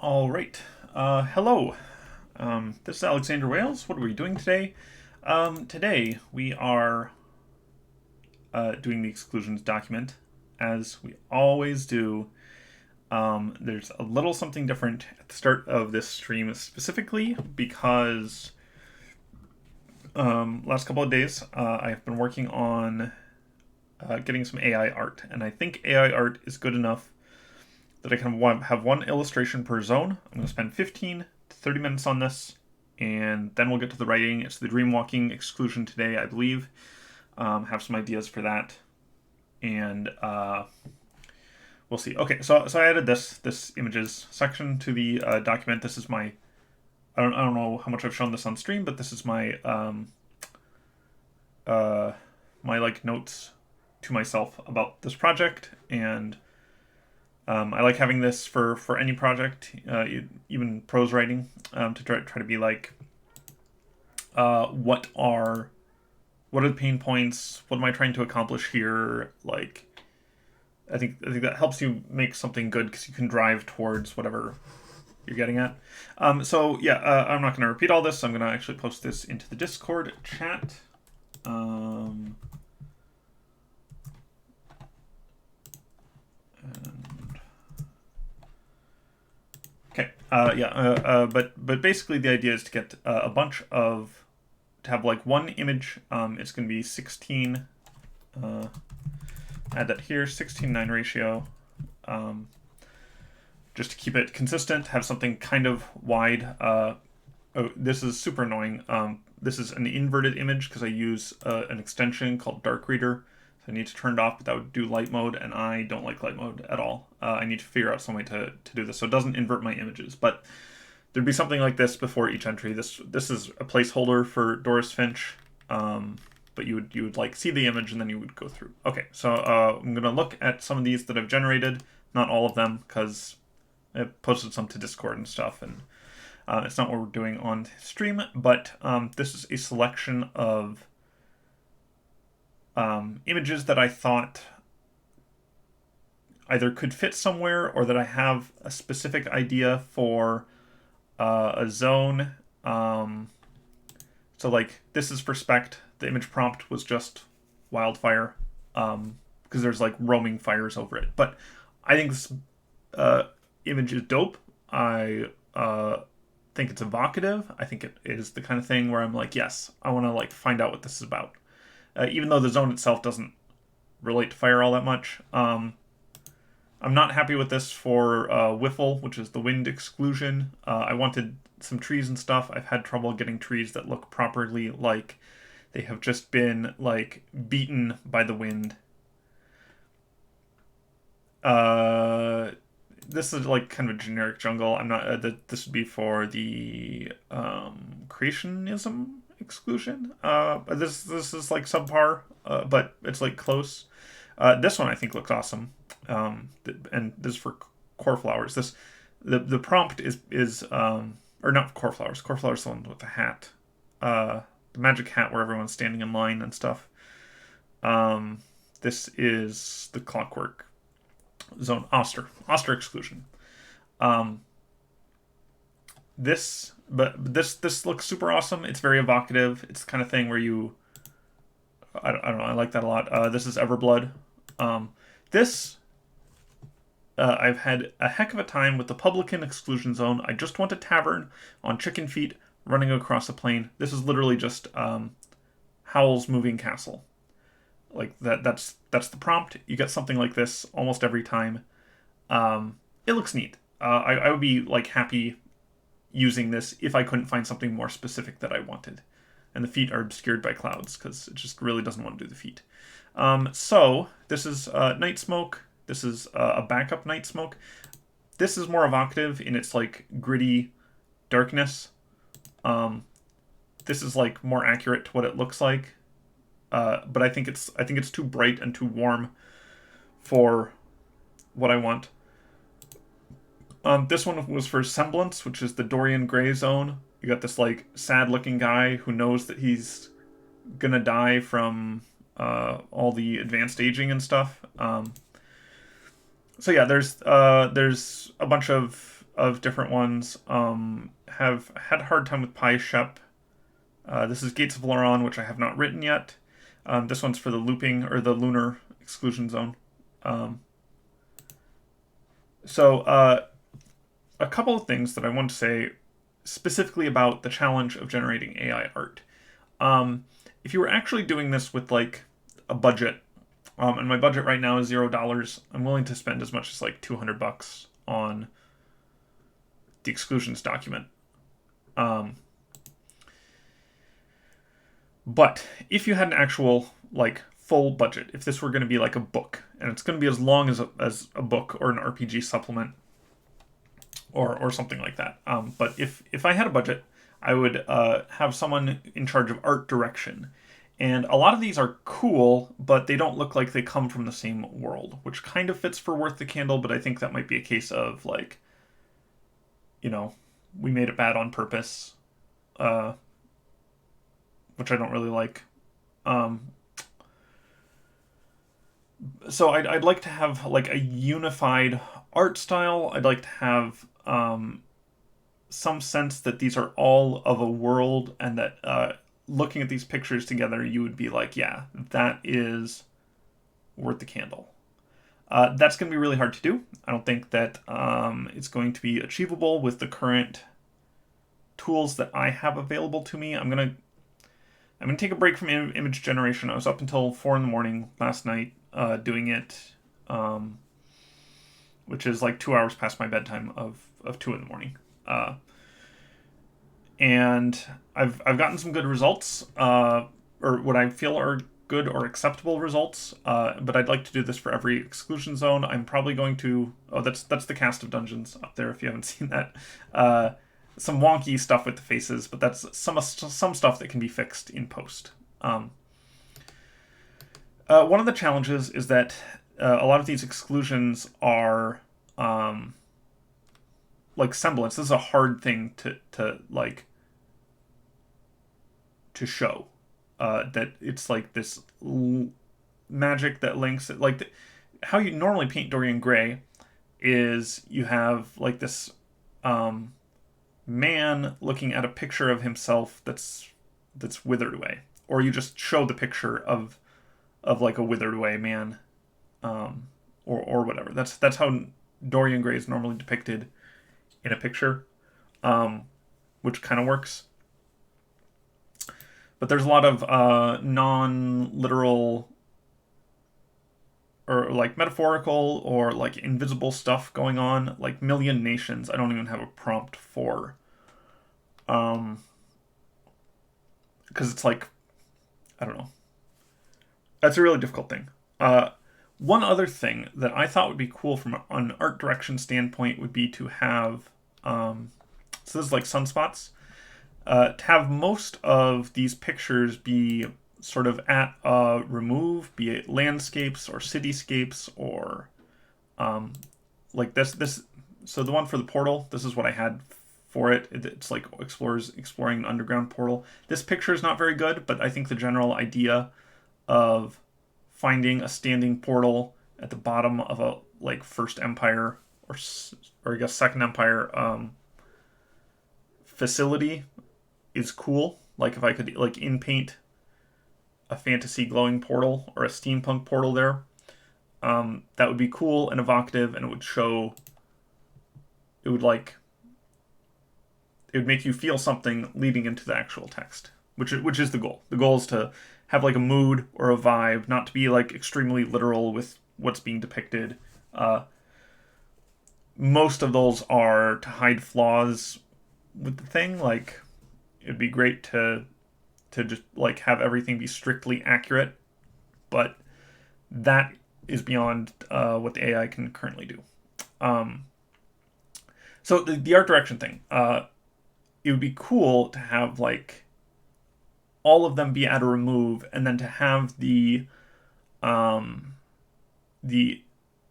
All right. Hello. This is Alexander Wales. What are we doing today? Today we are doing the exclusions document, as we always do. There's a little something different at the start of this stream, specifically because last couple of days I've been working on getting some AI art, and I think AI art is good enough that I can have one illustration per zone. I'm going to spend 15 to 30 minutes on this, and then we'll get to the writing. It's the dream walking exclusion today, I believe. Have some ideas for that, and we'll see. Okay, so I added this images section to the document. This is my I don't know how much I've shown this on stream, but this is my my like notes to myself about this project, and I like having this for any project, even prose writing, to try to be like, what are the pain points? What am I trying to accomplish here? Like, I think that helps you make something good because you can drive towards whatever you're getting at. So yeah, I'm not going to repeat all this. I'm going to actually post this into the Discord chat. And okay, but basically the idea is to get a bunch of, to have like one image. It's going to be 16. Add that here, 16:9 ratio. Just to keep it consistent, have something kind of wide. Oh, this is super annoying. This is an inverted image because I use an extension called Dark Reader. So I need to turn it off, but that would do light mode, and I don't like light mode at all. I need to figure out some way to do this so it doesn't invert my images. But there'd be something like this before each entry. This is a placeholder for Doris Finch, but you would like see the image and then you would go through. Okay, so I'm gonna look at some of these that I've generated, not all of them, because I posted some to Discord and stuff, and it's not what we're doing on stream. But this is a selection of images that I thought either could fit somewhere or that I have a specific idea for a zone. So like this is for Spect. The image prompt was just wildfire, because there's like roaming fires over it. But I think this image is dope. I think it's evocative. I think it is the kind of thing where I'm like, yes, I want to like find out what this is about. Even though the zone itself doesn't relate to fire all that much. I'm not happy with this for Whiffle, which is the wind exclusion. I wanted some trees and stuff. I've had trouble getting trees that look properly like they have just been like beaten by the wind. This is like kind of a generic jungle. I'm not. This would be for the creationism exclusion. This is like subpar, but it's like close. This one I think looks awesome, and this is for core flowers. The prompt is or not core flowers. Core flowers is the one with the hat, the magic hat where everyone's standing in line and stuff. This is the clockwork zone. Oster exclusion. This looks super awesome. It's very evocative. It's the kind of thing where you, I don't know, I like that a lot. This is Everblood. I've had a heck of a time with the publican exclusion zone. I just want a tavern on chicken feet running across a plain. This is literally just Howl's Moving Castle. Like that's the prompt. You get something like this almost every time. It looks neat. I would be like happy using this if I couldn't find something more specific that I wanted. And the feet are obscured by clouds because it just really doesn't want to do the feet. So this is Night Smoke. This is a backup Night Smoke. This is more evocative in its like gritty darkness. This is like more accurate to what it looks like. But I think it's too bright and too warm for what I want. This one was for Semblance, which is the Dorian Gray zone. You got this like sad-looking guy who knows that he's gonna die from all the advanced aging and stuff. So yeah, there's a bunch of of different ones. Have had a hard time with PyShep. This is Gates of Loron, which I have not written yet. This one's for the looping or the lunar exclusion zone. So a couple of things that I want to say specifically about the challenge of generating AI art. If you were actually doing this with like a budget, and my budget right now is $0, I'm willing to spend as much as like $200 on the exclusions document. But if you had an actual like full budget, if this were going to be like a book, and it's going to be as long as a book or an RPG supplement, or something like that. But if I had a budget, I would have someone in charge of art direction. And a lot of these are cool, but they don't look like they come from the same world, which kind of fits for Worth the Candle, but I think that might be a case of like, we made it bad on purpose, which I don't really like. So I'd like to have like a unified art style. I'd like to have some sense that these are all of a world, and that looking at these pictures together, you would be like, yeah, that is Worth the Candle. That's going to be really hard to do. I don't think that it's going to be achievable with the current tools that I have available to me. I'm gonna take a break from image generation. I was up until 4 a.m. last night doing it, which is like 2 hours past my bedtime of 2 a.m. And I've gotten some good results, or what I feel are good or acceptable results. But I'd like to do this for every exclusion zone. I'm probably going to. Oh, that's the cast of dungeons up there. If you haven't seen that, some wonky stuff with the faces, but that's some stuff that can be fixed in post. One of the challenges is that a lot of these exclusions are like semblance. This is a hard thing to show. That it's like this magic that links it. Like how you normally paint Dorian Gray is you have like this man looking at a picture of himself that's withered away, or you just show the picture of like a withered away man, or whatever. That's how Dorian Gray is normally depicted in a picture, which kind of works. But there's a lot of non-literal or like metaphorical or like invisible stuff going on, like Million Nations. I don't even have a prompt for, because it's like, I don't know. That's a really difficult thing. One other thing that I thought would be cool from an art direction standpoint would be to have, so this is like sunspots, to have most of these pictures be sort of at remove, be it landscapes or cityscapes or like this. So the one for the portal, this is what I had for it. It's like exploring an underground portal. This picture is not very good, but I think the general idea of finding a standing portal at the bottom of a like First Empire or I guess Second Empire facility is cool. Like if I could like in paint a fantasy glowing portal or a steampunk portal there, that would be cool and evocative, and it would show. It would make you feel something leading into the actual text, which is the goal. The goal is to have like a mood or a vibe, not to be like extremely literal with what's being depicted. Most of those are to hide flaws with the thing. Like it'd be great to just like have everything be strictly accurate, but that is beyond what the AI can currently do. So the art direction thing, it would be cool to have like all of them be at a remove, and then to have the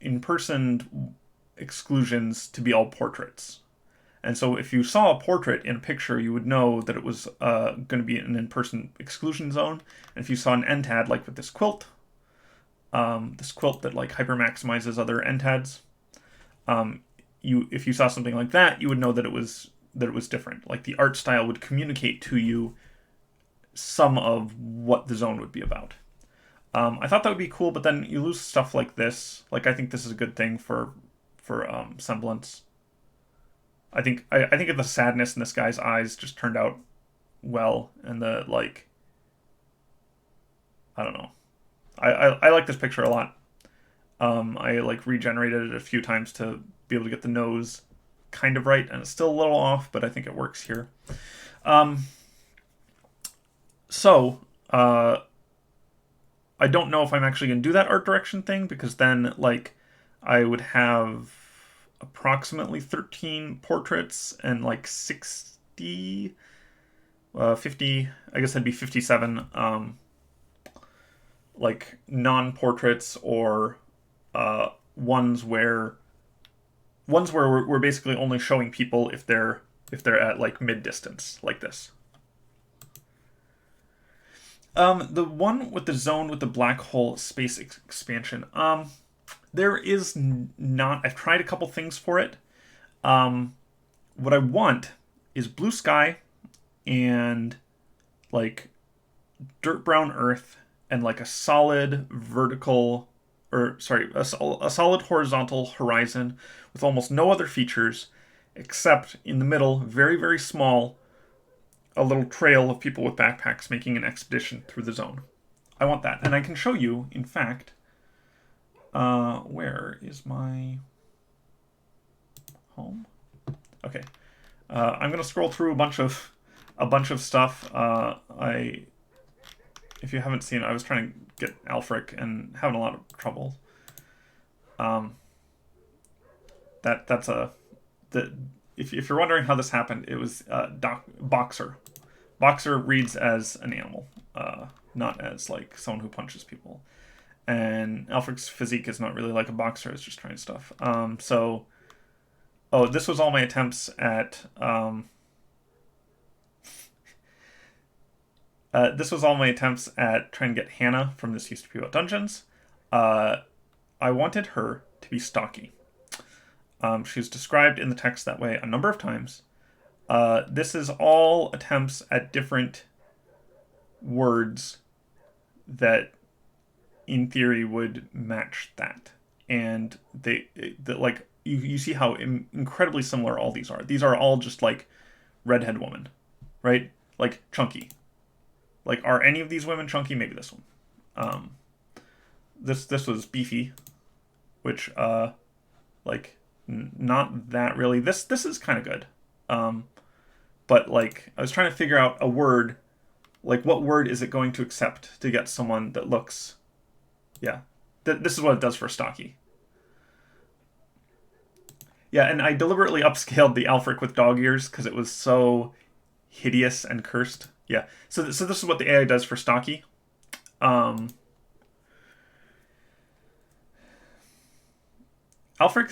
in-person exclusions to be all portraits. And so if you saw a portrait in a picture, you would know that it was going to be an in-person exclusion zone. And if you saw an entad, like with this quilt that like hyper maximizes other entads, if you saw something like that, you would know that it was different. Like the art style would communicate to you some of what the zone would be about. I thought that would be cool, but then you lose stuff like this. Like I think this is a good thing for semblance. I think the sadness in this guy's eyes just turned out well, and the like. I don't know. I like this picture a lot. I like regenerated it a few times to be able to get the nose kind of right, and it's still a little off, but I think it works here. So I don't know if I'm actually going to do that art direction thing, because then like I would have approximately 13 portraits and like 60, 50, I guess that'd be 57 like non-portraits, or ones where we're basically only showing people if they're at like mid distance, like this. The one with the zone with the black hole space expansion. There is not. I've tried a couple things for it. What I want is blue sky and like dirt brown earth and like a solid vertical, or sorry, a solid horizontal horizon with almost no other features except in the middle, very, very small, a little trail of people with backpacks making an expedition through the zone. I want that. And I can show you, in fact, where is my home? Okay. I'm going to scroll through a bunch of stuff. If you haven't seen it, I was trying to get Alfric and having a lot of trouble. If you're wondering how this happened, it was Boxer. Boxer reads as an animal, not as like someone who punches people. And Alfric's physique is not really like a boxer; it's just trying stuff. This was all my attempts at. This was all my attempts at trying to get Hannah from This Used to Be About Dungeons. I wanted her to be stocky. She was described in the text that way a number of times. This is all attempts at different words that, in theory, would match that. And like you see how incredibly similar all these are. These are all just like redhead woman, right? Like chunky. Like, are any of these women chunky? Maybe this one. This was beefy, which not that really. This is kind of good. But like I was trying to figure out a word, like what word is it going to accept to get someone that looks, yeah. This is what it does for stocky. Yeah, and I deliberately upscaled the Alfric with dog ears because it was so hideous and cursed. Yeah, so this is what the AI does for stocky. Alfric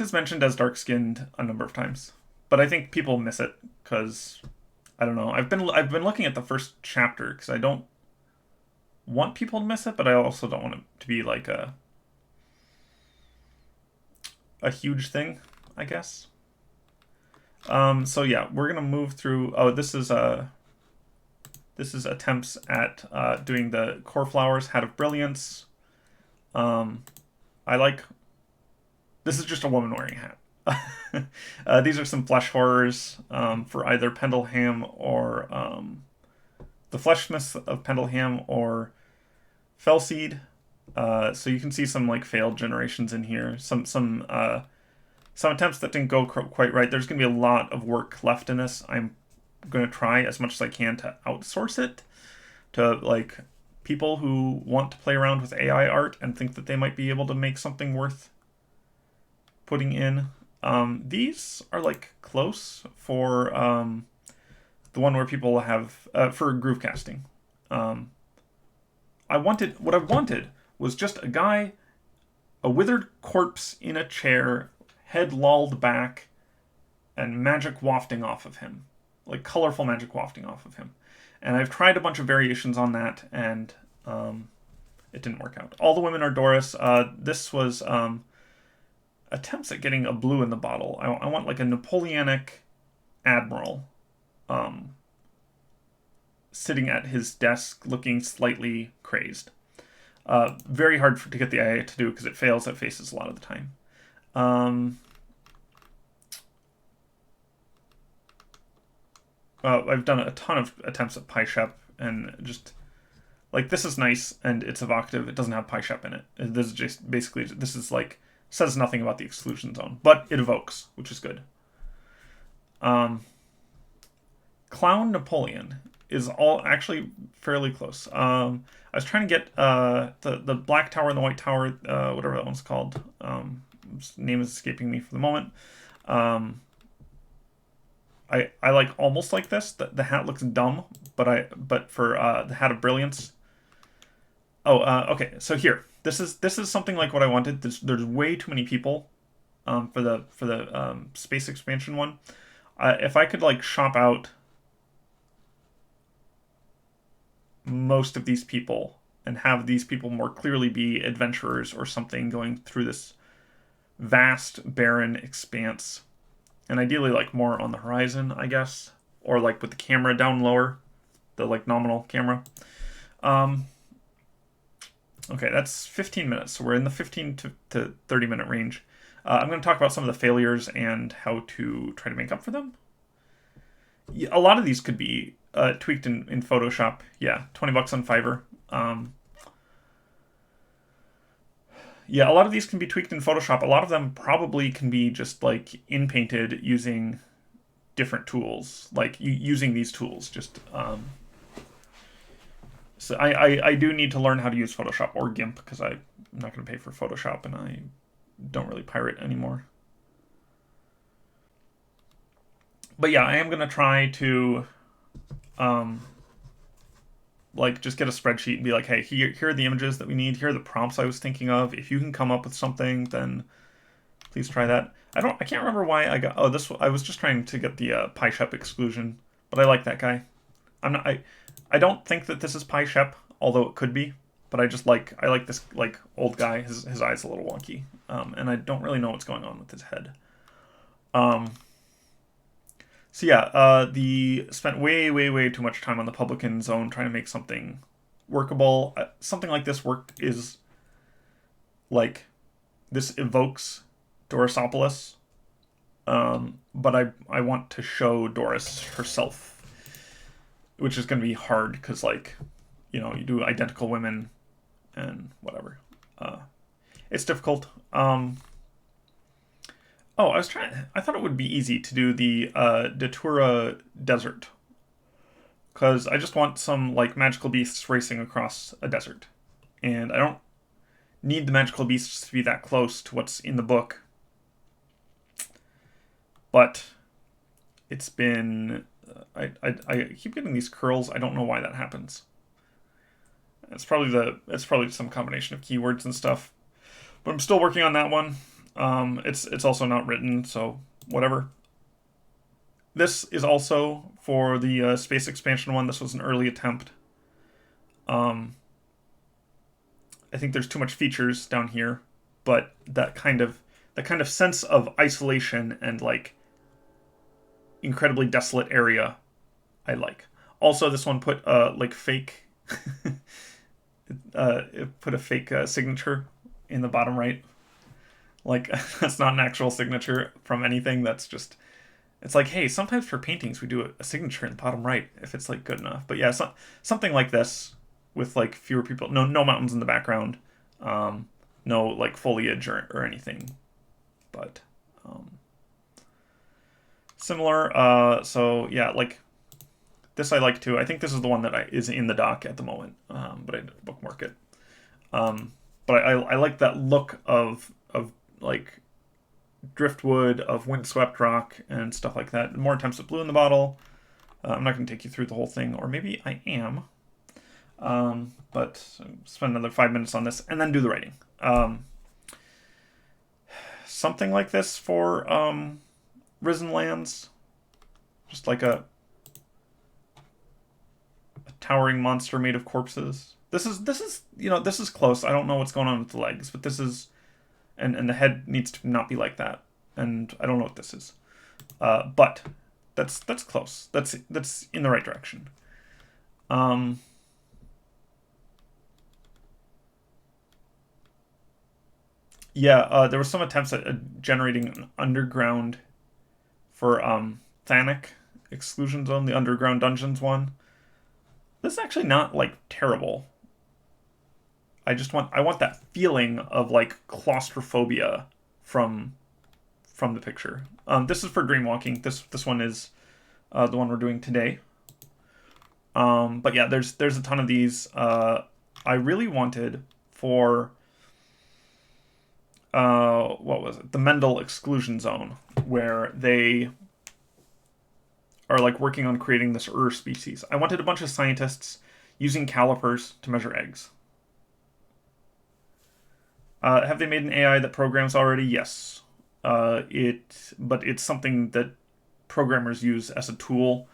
is mentioned as dark-skinned a number of times, but I think people miss it because I don't know. I've been looking at the first chapter because I don't want people to miss it, but I also don't want it to be like a huge thing, I guess. So yeah, we're gonna move through. Oh, this is attempts at doing the core flowers, Hat of Brilliance. This is just a woman wearing a hat. These are some flesh horrors for either Pendleham or the Fleshsmith of Pendleham or Fellseed. So you can see some like failed generations in here. Some attempts that didn't go quite right. There's going to be a lot of work left in this. I'm going to try as much as I can to outsource it to like people who want to play around with AI art and think that they might be able to make something worth putting in. These are like close for the one where people have for groove casting. What I wanted was just a guy, a withered corpse in a chair, head lolled back, and magic wafting off of him. Like colorful magic wafting off of him. And I've tried a bunch of variations on that, and it didn't work out. All the women are Doris. This was attempts at getting a blue in the bottle. I want like a Napoleonic admiral sitting at his desk looking slightly crazed. Very hard to get the AI to do because it fails at faces a lot of the time. I've done a ton of attempts at PyShep, and just like this is nice and it's evocative. It doesn't have PyShep in it. This is just basically this is like says nothing about the exclusion zone, but it evokes, which is good. Clown Napoleon is all actually fairly close. I was trying to get the black tower and the white tower, whatever that one's called. Name is escaping me for the moment. I like almost like this. The hat looks dumb, but for the hat of brilliance. Oh, okay. So here, this is something like what I wanted. There's way too many people for the space expansion one. If I could like shop out most of these people and have these people more clearly be adventurers or something going through this vast barren expanse, and ideally like more on the horizon, I guess, or like with the camera down lower, the like nominal camera. Okay, that's 15 minutes, so we're in the 15 to 30 minute range. I'm going to talk about some of the failures and how to try to make up for them. A lot of these could be tweaked in Photoshop. Yeah, $20 on Fiverr. Yeah, a lot of these can be tweaked in Photoshop. A lot of them probably can be just like in-painted using different tools, like using these tools. Just so I do need to learn how to use Photoshop or GIMP because I'm not going to pay for Photoshop and I don't really pirate anymore. But yeah, I am going to try to like just get a spreadsheet and be like, hey, here are the images that we need. Here are the prompts I was thinking of. If you can come up with something, then please try that. I can't remember why I got. Oh, I was just trying to get the PyShep exclusion, but I like that guy. I don't think that this is PyShep, although it could be. But I like this like old guy. His eye's a little wonky, and I don't really know what's going on with his head. So yeah, spent way too much time on the publican zone trying to make something workable. Something like this is like this evokes Dorisopolis, but I want to show Doris herself, which is going to be hard because like you do identical women and whatever. It's difficult. Oh, I thought it would be easy to do the Datura Desert. Because I just want some, like, magical beasts racing across a desert. And I don't need the magical beasts to be that close to what's in the book. But it's been... I keep getting these curls. I don't know why that happens. It's probably some combination of keywords and stuff. But I'm still working on that one. It's also not written, so whatever. This is also for the space expansion one. This was an early attempt. I think there's too much features down here, but that kind of sense of isolation and like incredibly desolate area, I like. Also, this one put like fake, it put a fake signature in the bottom right. Like, that's not an actual signature from anything. That's just, it's like, hey, sometimes for paintings we do a signature in the bottom right if it's like good enough. But yeah, something like this with like fewer people, no mountains in the background, no like foliage or anything. But similar. So yeah, like this I like too. I think this is the one that is in the dock at the moment, but I didn't bookmark it. But I like that look of like driftwood, of windswept rock and stuff like that. More attempts at blue in the bottle. I'm not going to take you through the whole thing, or maybe I am. But spend another 5 minutes on this and then do the writing. Something like this for Risen Lands. Just like a towering monster made of corpses. This is this is close. I don't know what's going on with the legs, but this is... and the head needs to not be like that. And I don't know what this is, but that's close. That's in the right direction. Yeah, there were some attempts at generating an underground for Thanic Exclusion Zone, the underground dungeons one. This is actually not like terrible. I want that feeling of like claustrophobia from the picture. This is for Dreamwalking. This one is the one we're doing today. But yeah, there's a ton of these. I really wanted for what was it? The Mendel Exclusion Zone, where they are like working on creating this species. I wanted a bunch of scientists using calipers to measure eggs. Have they made an AI that programs already? Yes. But it's something that programmers use as a tool.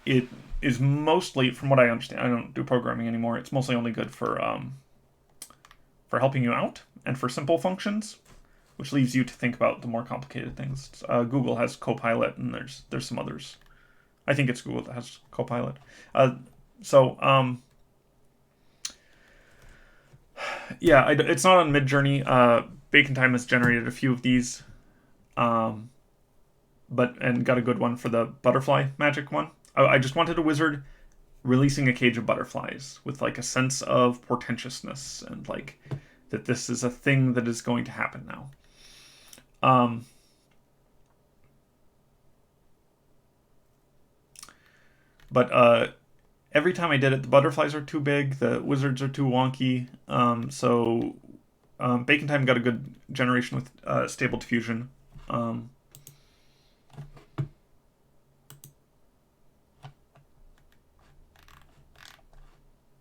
It is mostly, from what I understand, I don't do programming anymore. It's mostly only good for helping you out and for simple functions, which leaves you to think about the more complicated things. Google has Copilot, and there's some others. I think it's Google that has Copilot. Yeah, it's not on Midjourney. Bacon Time has generated a few of these, and got a good one for the butterfly magic one. I just wanted a wizard releasing a cage of butterflies with like a sense of portentousness and like that this is a thing that is going to happen now. But every time I did it, the butterflies are too big, the wizards are too wonky. Bacon Time got a good generation with Stable Diffusion.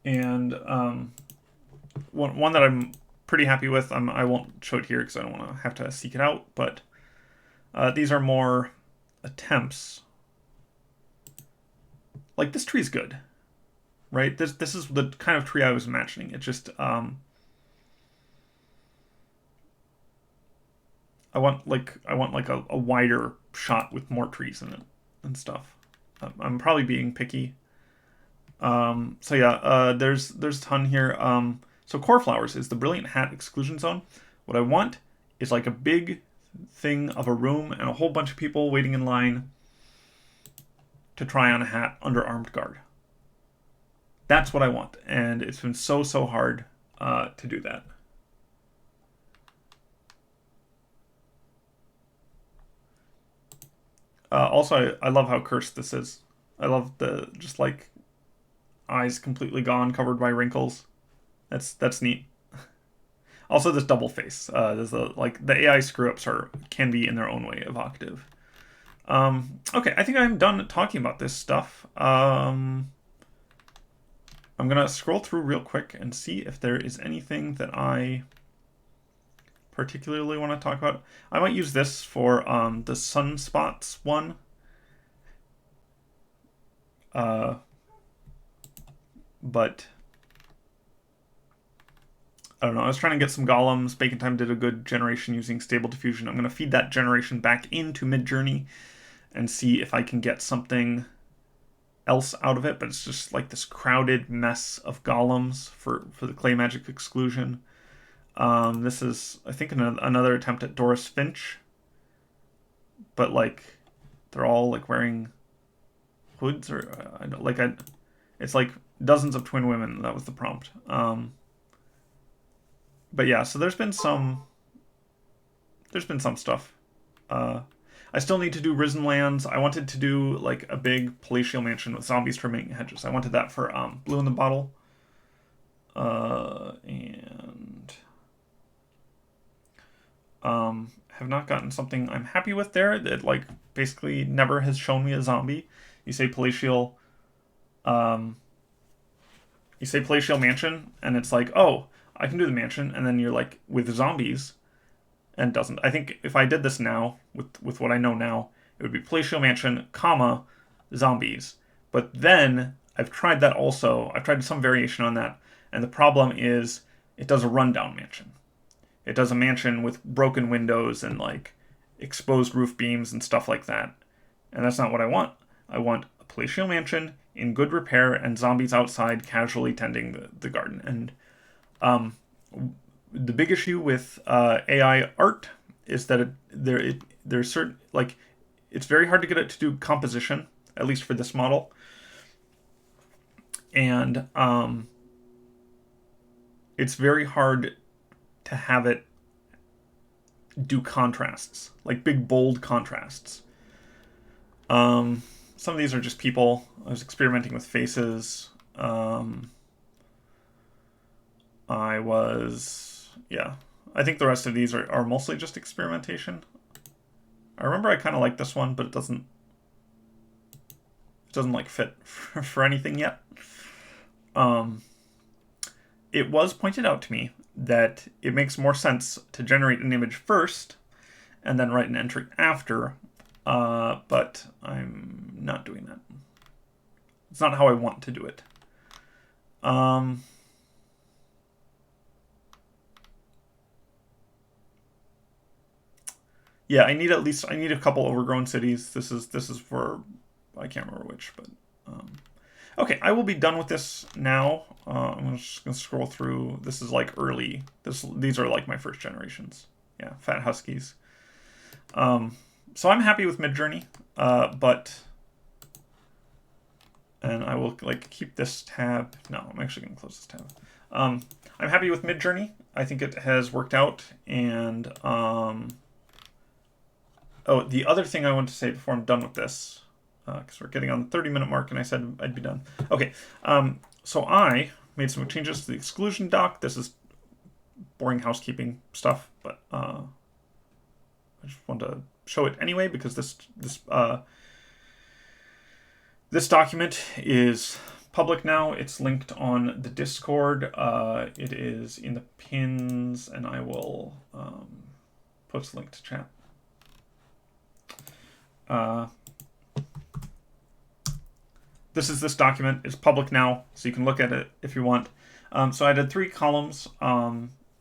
And one that I'm pretty happy with, I won't show it here because I don't want to have to seek it out, but these are more attempts. Like, this tree's good, right? This is the kind of tree I was imagining. It just I want like a wider shot with more trees in it and stuff. I'm probably being picky. So yeah, there's a ton here. So Core Flowers is the Brilliant Hat Exclusion Zone. What I want is like a big thing of a room and a whole bunch of people waiting in line to try on a hat under armed guard. That's what I want, and it's been so hard to do that. Also, I love how cursed this is. I love the just like eyes completely gone, covered by wrinkles. That's neat. Also, this double face. There's the AI screw ups can be in their own way evocative. Okay, I think I'm done talking about this stuff. I'm gonna scroll through real quick and see if there is anything that I particularly want to talk about. I might use this for the sunspots one. But I don't know. I was trying to get some golems. Bacon Time did a good generation using Stable Diffusion. I'm going to feed that generation back into Midjourney and see if I can get something else out of it. But it's just like this crowded mess of golems for the clay magic exclusion. This is, I think, another attempt at Doris Finch. But like, they're all like wearing hoods it's like dozens of twin women. That was the prompt. But yeah, so there's been some stuff. I still need to do Risen Lands. I wanted to do like a big palatial mansion with zombies trimming hedges. I wanted that for Blue in the Bottle. And have not gotten something I'm happy with there that like basically never has shown me a zombie. You say palatial mansion and it's like, oh, I can do the mansion, and then you're like with zombies and doesn't. I think if I did this now with what I know now, it would be palatial mansion, comma, zombies. But then I've tried that also. I've tried some variation on that, and the problem is it does a rundown mansion. It does a mansion with broken windows and like exposed roof beams and stuff like that. And that's not what I want. I want a palatial mansion in good repair and zombies outside casually tending the garden. And the big issue with AI art is that there's certain, like, it's very hard to get it to do composition, at least for this model. And it's very hard to have it do contrasts, like big bold contrasts. Some of these are just people. I was experimenting with faces. I think the rest of these are mostly just experimentation. I remember I kind of like this one, but it doesn't like fit for anything yet. It was pointed out to me that it makes more sense to generate an image first and then write an entry after, but I'm not doing that. It's not how I want to do it. Yeah, I need a couple overgrown cities. This is for, I can't remember which, but okay, I will be done with this now. I'm just gonna scroll through. This is like early. These are like my first generations. Yeah, Fat Huskies. So I'm happy with Midjourney, and I will like keep this tab. No, I'm actually gonna close this tab. I'm happy with Midjourney. I think it has worked out, and oh, the other thing I want to say before I'm done with this, because we're getting on the 30-minute mark, and I said I'd be done. Okay, so I made some changes to the exclusion doc. This is boring housekeeping stuff, but I just wanted to show it anyway because this document is public now. It's linked on the Discord. It is in the pins, and I will post a link to chat. This document is public now, so you can look at it if you want. So I did 3 columns.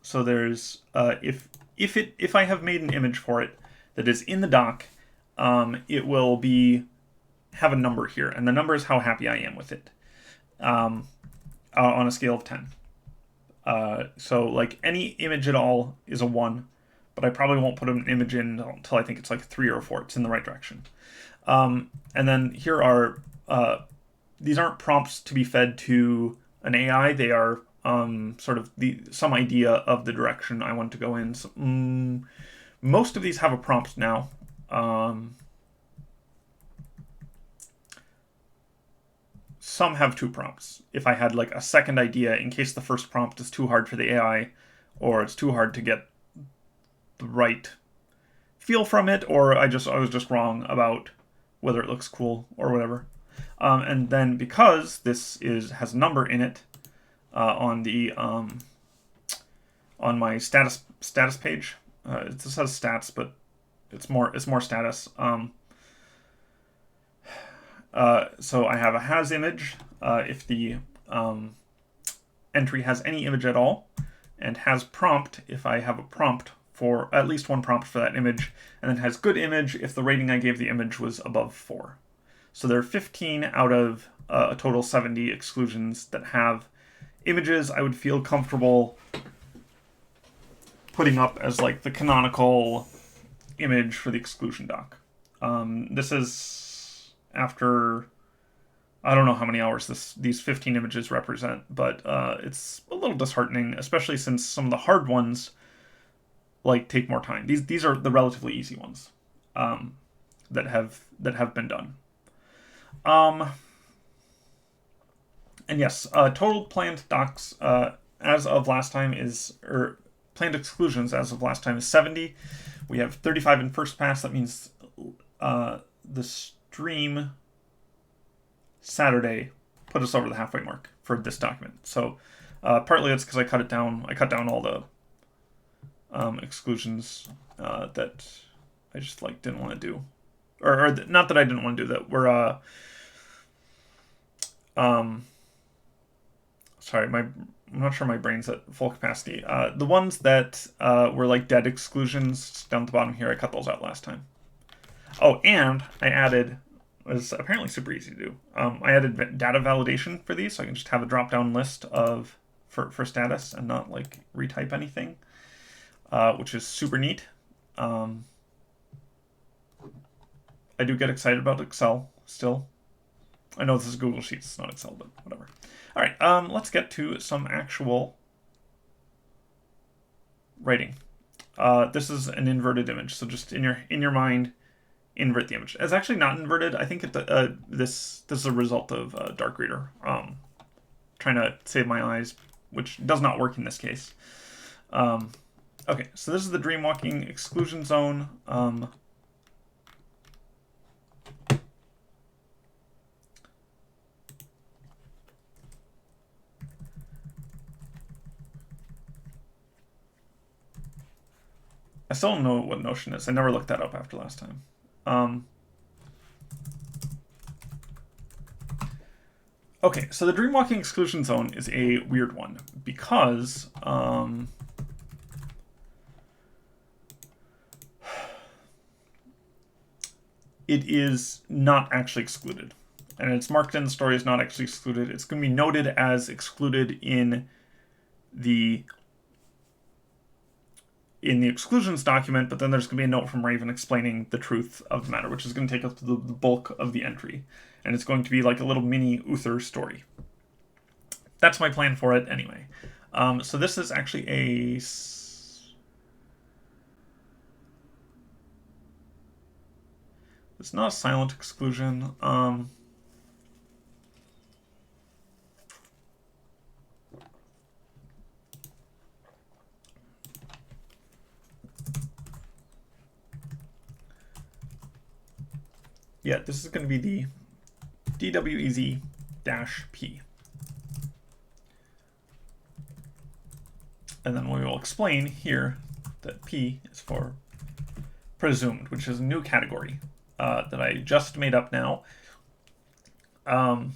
So there's if I have made an image for it that is in the doc, it will have a number here, and the number is how happy I am with it, on a scale of 10. So like any image at all is a 1. But I probably won't put an image in until I think it's like 3 or 4. It's in the right direction. And then here are, these aren't prompts to be fed to an AI. They are sort of some idea of the direction I want to go in. So, most of these have a prompt now. Some have 2 prompts. If I had like a second idea in case the first prompt is too hard for the AI, or it's too hard to get the right feel from it, or I was just wrong about whether it looks cool or whatever. And then because this has a number in it, on my status page, it just says stats, but it's more status. So I have a has image if the entry has any image at all, and has prompt if I have a prompt for at least one prompt for that image, and then has good image if the rating I gave the image was above 4. So there are 15 out of a total 70 exclusions that have images I would feel comfortable putting up as like the canonical image for the exclusion doc. This is after, I don't know how many hours these 15 images represent, but it's a little disheartening, especially since some of the hard ones like take more time. These are the relatively easy ones that have been done. And yes, total planned docs as of last time planned exclusions as of last time is 70. We have 35 in first pass. That means the stream Saturday put us over the halfway mark for this document. So partly it's because I cut down all the exclusions that I just like didn't want to do, or not that I didn't want to do, that were sorry, my I'm not sure my brain's at full capacity. The ones that were like dead exclusions down at the bottom here, I cut those out last time. Oh, and I added, it was apparently super easy to do. I added data validation for these, so I can just have a drop-down list of for status and not like retype anything, which is super neat. I do get excited about Excel still. I know this is Google Sheets, it's not Excel, but whatever. All right, let's get to some actual writing. This is an inverted image, so just in your mind, invert the image. It's actually not inverted. I think this is a result of Darkreader. Trying to save my eyes, which does not work in this case. Okay, so this is the dreamwalking exclusion zone. I still don't know what notion is. I never looked that up after last time. Okay, so the dreamwalking exclusion zone is a weird one because it is not actually excluded. And it's marked in the story as not actually excluded. It's going to be noted as excluded in the exclusions document, but then there's going to be a note from Raven explaining the truth of the matter, which is going to take us to the bulk of the entry. And it's going to be like a little mini Uther story. That's my plan for it anyway. So this is actually a... It's not a silent exclusion. Yeah, this is going to be the DWEZ-P. And then we will explain here that P is for presumed, which is a new category that I just made up now. A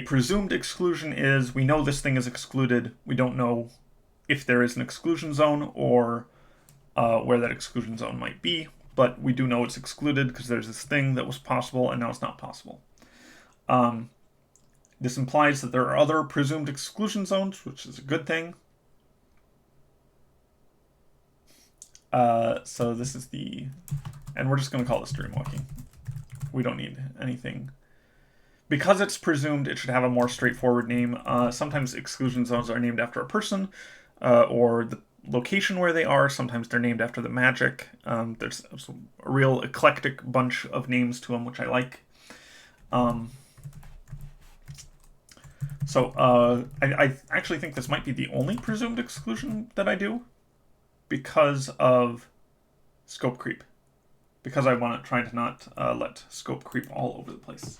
presumed exclusion is we know this thing is excluded. We don't know if there is an exclusion zone or where that exclusion zone might be, but we do know it's excluded because there's this thing that was possible and now it's not possible. This implies that there are other presumed exclusion zones, which is a good thing. So this is the... And we're just going to call this dreamwalking. We don't need anything. Because it's presumed, it should have a more straightforward name. Sometimes exclusion zones are named after a person or the location where they are. Sometimes they're named after the magic. There's a real eclectic bunch of names to them, which I like. So I actually think this might be the only presumed exclusion that I do because of scope creep. Because I want to try to not let scope creep all over the place.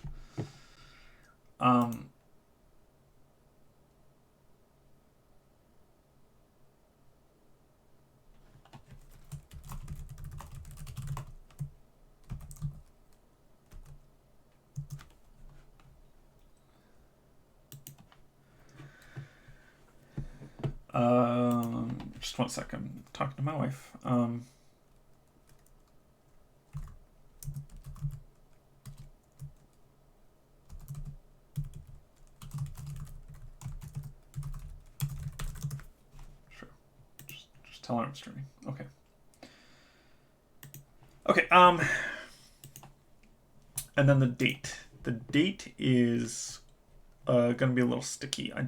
Just 1 second. I'm talking to my wife. Sure. Just tell her I'm streaming. Okay. Okay. And then the date. The date is going to be a little sticky. I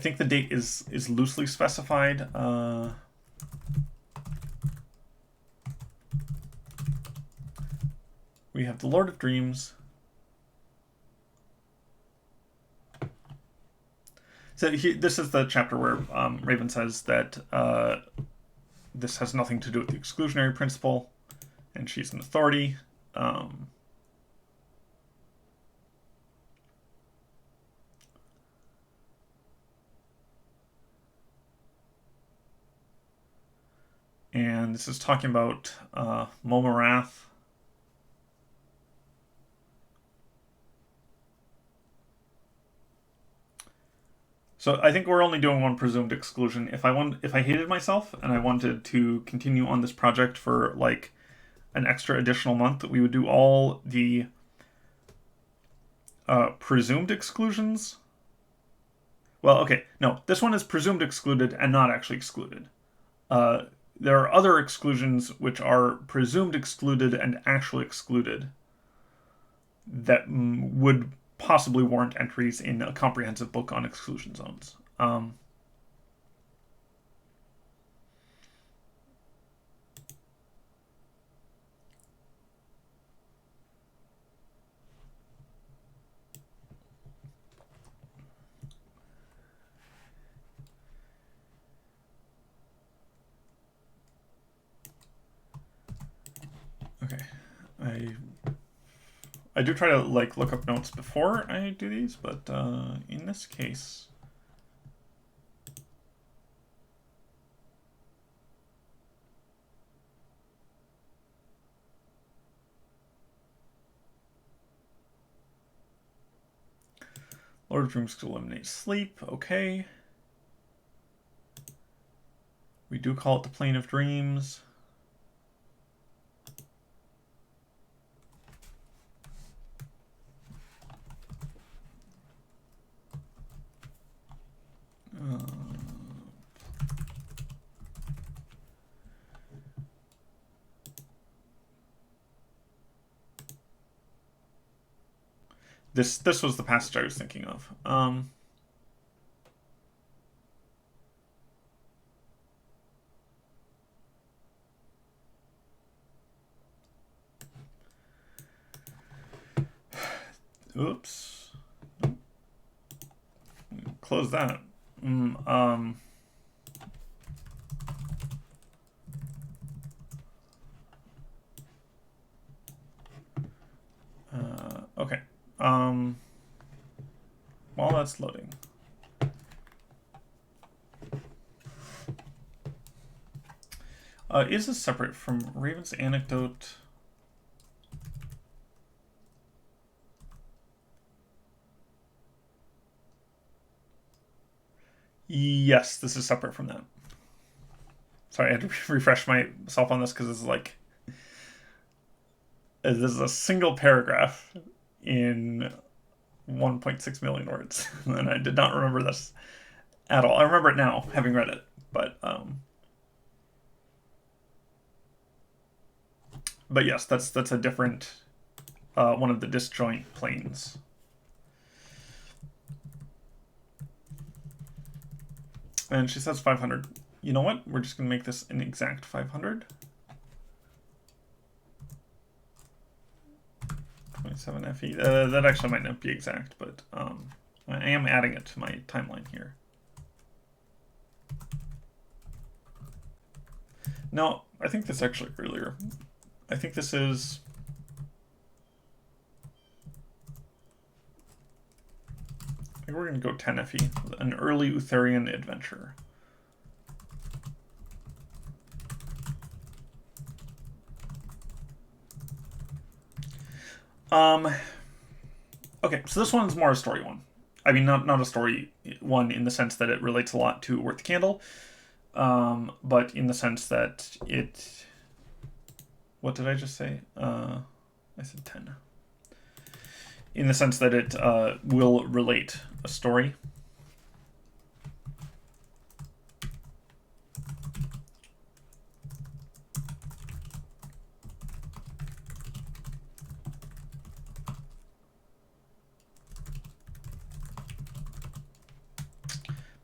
think the date is loosely specified. We have the Lord of Dreams. So this is the chapter where Raven says that this has nothing to do with the exclusionary principle, and she's an authority. And this is talking about Momarath. So I think we're only doing one presumed exclusion. If I hated myself and I wanted to continue on this project for like an extra additional month, we would do all the presumed exclusions. Well, okay, no, this one is presumed excluded and not actually excluded. There are other exclusions which are presumed excluded and actually excluded that would possibly warrant entries in a comprehensive book on exclusion zones. Okay, I do try to like look up notes before I do these, but in this case, Lord of Dreams could eliminate sleep. Okay, we do call it the Plane of Dreams. This was the passage I was thinking of. Oops. Close that. Okay. While that's loading. Is this separate from Raven's anecdote? Yes, this is separate from that. Sorry, I had to refresh myself on this because this is like... This is a single paragraph in 1.6 million words. And I did not remember this at all. I remember it now, having read it. But yes, that's a different one of the disjoint planes. And she says 500. You know what? We're just going to make this an exact 500. 27 FE. That actually might not be exact, but I am adding it to my timeline here. No, I think this actually earlier. I think this is... I think we're going to go 10 FE. An early Utherian adventure. Okay, so this one's more a story one. I mean, not a story one in the sense that it relates a lot to Worth the Candle, but in the sense that it... What did I just say? I said 10. In the sense that it will relate a story.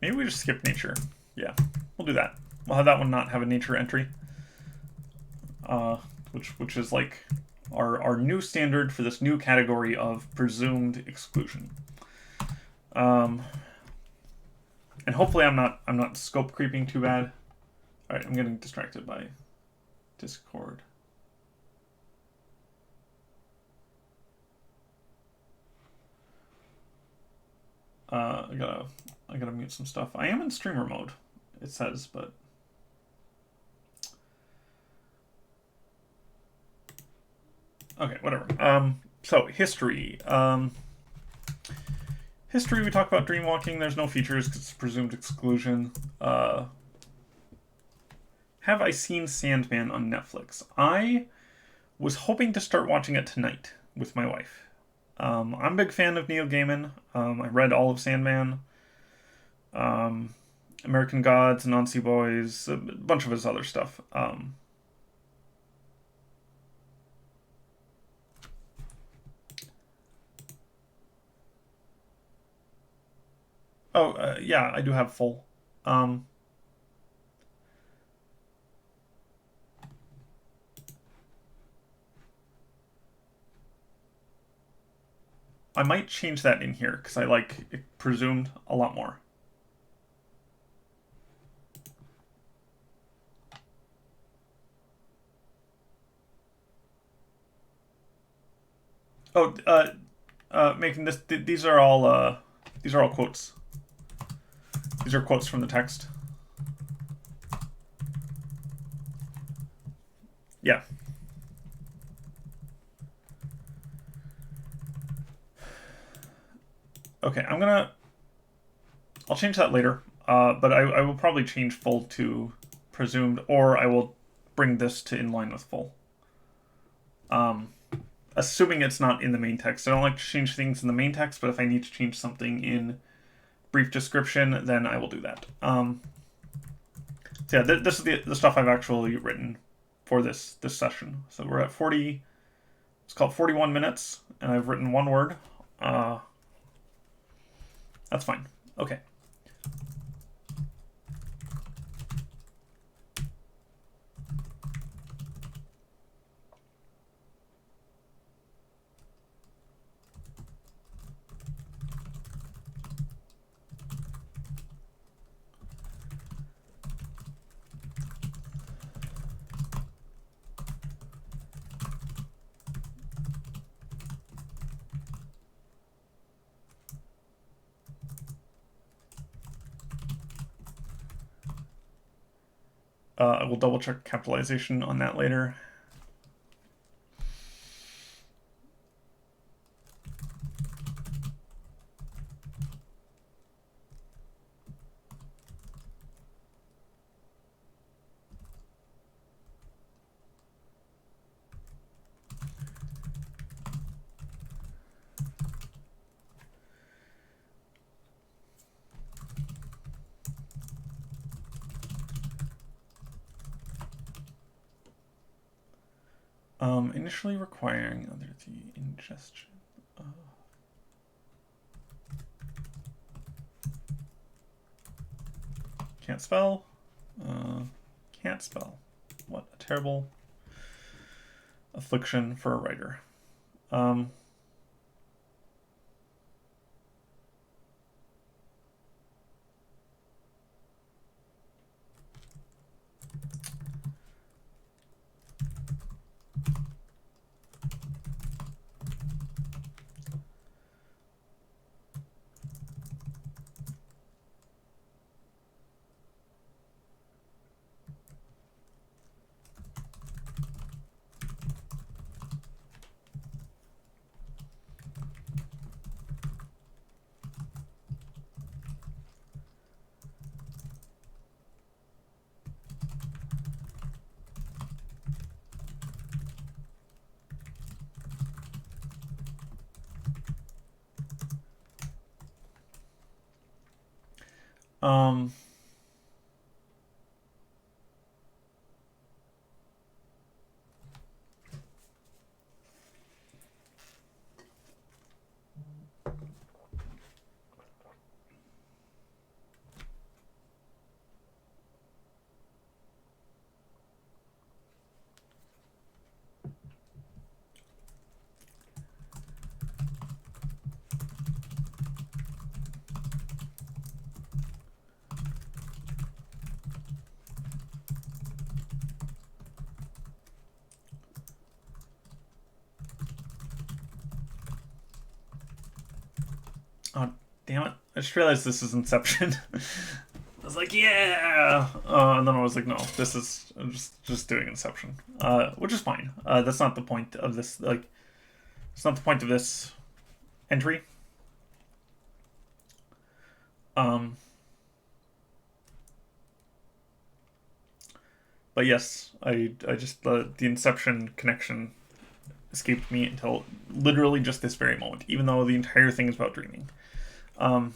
Maybe we just skip nature. Yeah, we'll do that. We'll have that one not have a nature entry. Which is like our new standard for this new category of presumed exclusion. And hopefully I'm not scope creeping too bad. All right, I'm getting distracted by Discord. I gotta mute some stuff. I am in streamer mode, it says, but okay, whatever. So history. History, we talk about dreamwalking. There's no features because it's presumed exclusion. Have I seen Sandman on Netflix? I was hoping to start watching it tonight with my wife. I'm a big fan of Neil Gaiman. I read all of Sandman, American Gods, Anansi Boys, a bunch of his other stuff. Yeah, I do have full. I might change that in here because I like it presumed a lot more. Oh, making this. These are all quotes. These are quotes from the text. Yeah. Okay, I'll change that later, but I will probably change full to presumed, or I will bring this to inline with full. Assuming it's not in the main text. I don't like to change things in the main text, but if I need to change something in brief description, then I will do that. So yeah, this is the stuff I've actually written for this session. So we're at 40. It's called 41 minutes, and I've written one word. That's fine. Okay. I will double check capitalization on that later. Initially requiring under the ingestion. Can't spell. Can't spell. What a terrible affliction for a writer. Um, oh, damn it. I just realized this is Inception. I was like, yeah! And then I was like, no, this is I'm just doing Inception. Which is fine. That's not the point of this, like, it's not the point of this entry. But yes, I just the Inception connection escaped me until literally just this very moment, even though the entire thing is about dreaming. Um,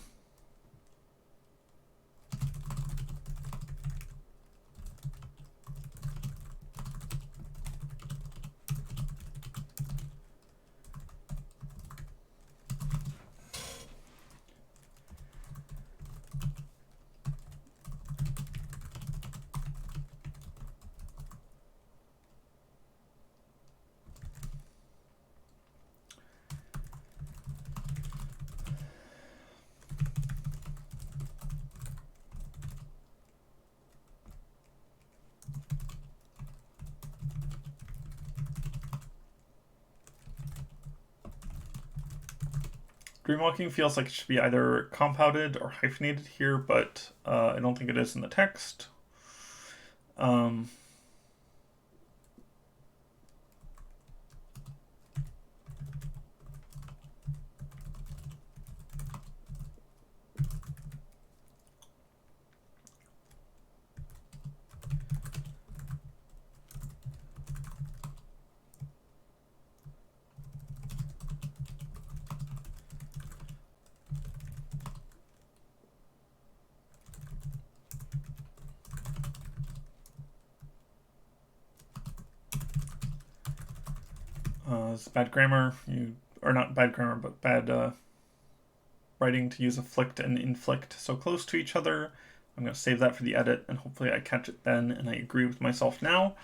Dreamwalking feels like it should be either compounded or hyphenated here, but I don't think it is in the text. Um, it's bad grammar, or not bad grammar, but bad writing to use afflict and inflict so close to each other. I'm going to save that for the edit, and hopefully I catch it then, and I agree with myself now.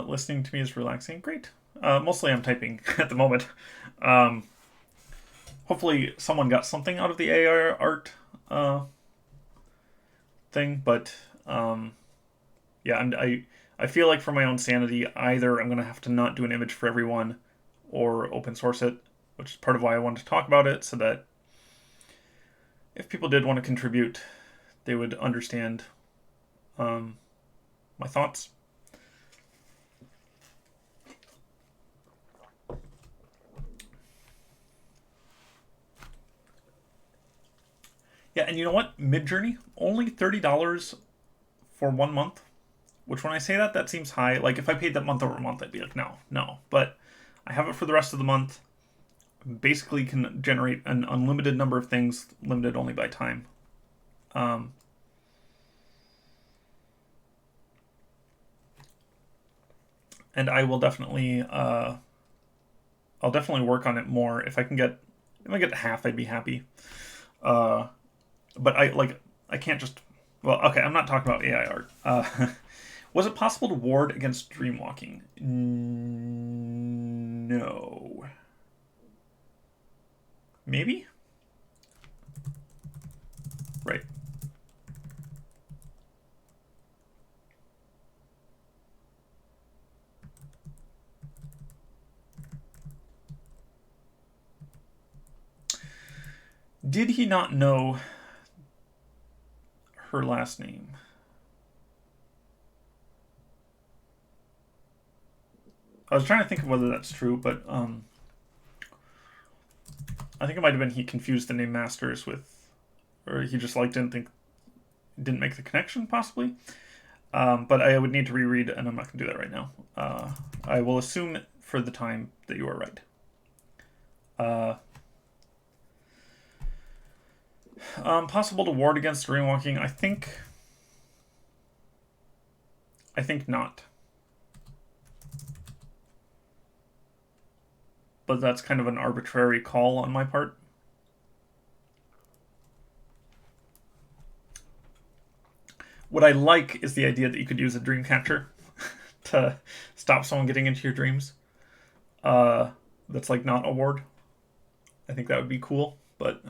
Listening to me is relaxing. Great. Mostly I'm typing at the moment. Um, Hopefully someone got something out of the AI art thing, but yeah, I feel like for my own sanity, either I'm gonna have to not do an image for everyone, or open source it, which is part of why I wanted to talk about it, so that if people did want to contribute, they would understand my thoughts. Yeah, and you know what? Midjourney, only $30 for 1 month. Which, when I say that, that seems high. Like, if I paid that month over month, I'd be like, no, no. But I have it for the rest of the month. Basically, can generate an unlimited number of things, limited only by time. Um, and I will definitely, I'll definitely work on it more. If I get half, I'd be happy. Uh, but I can't just. Well, okay, I'm not talking about AI art. Was it possible to ward against dreamwalking? No. Maybe? Right. Did he not know her last name? I was trying to think of whether that's true, but I think it might have been he confused the name Masters with, or he just like didn't make the connection, possibly. But I would need to reread, and I'm not going to do that right now. I will assume for the time that you are right. Possible to ward against dreamwalking? I think not. But that's kind of an arbitrary call on my part. What I like is the idea that you could use a dream catcher to stop someone getting into your dreams. That's like not a ward. I think that would be cool, but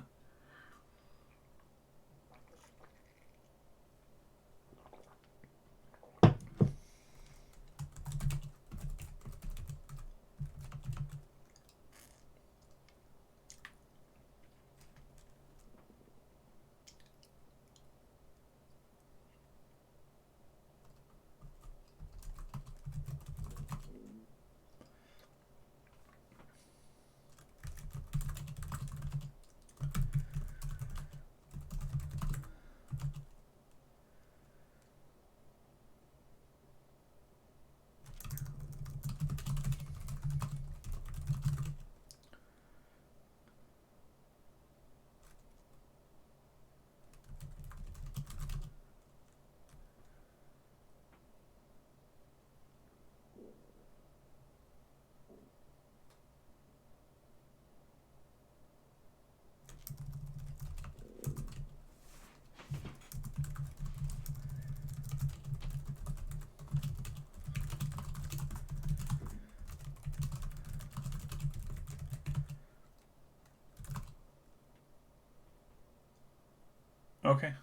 okay.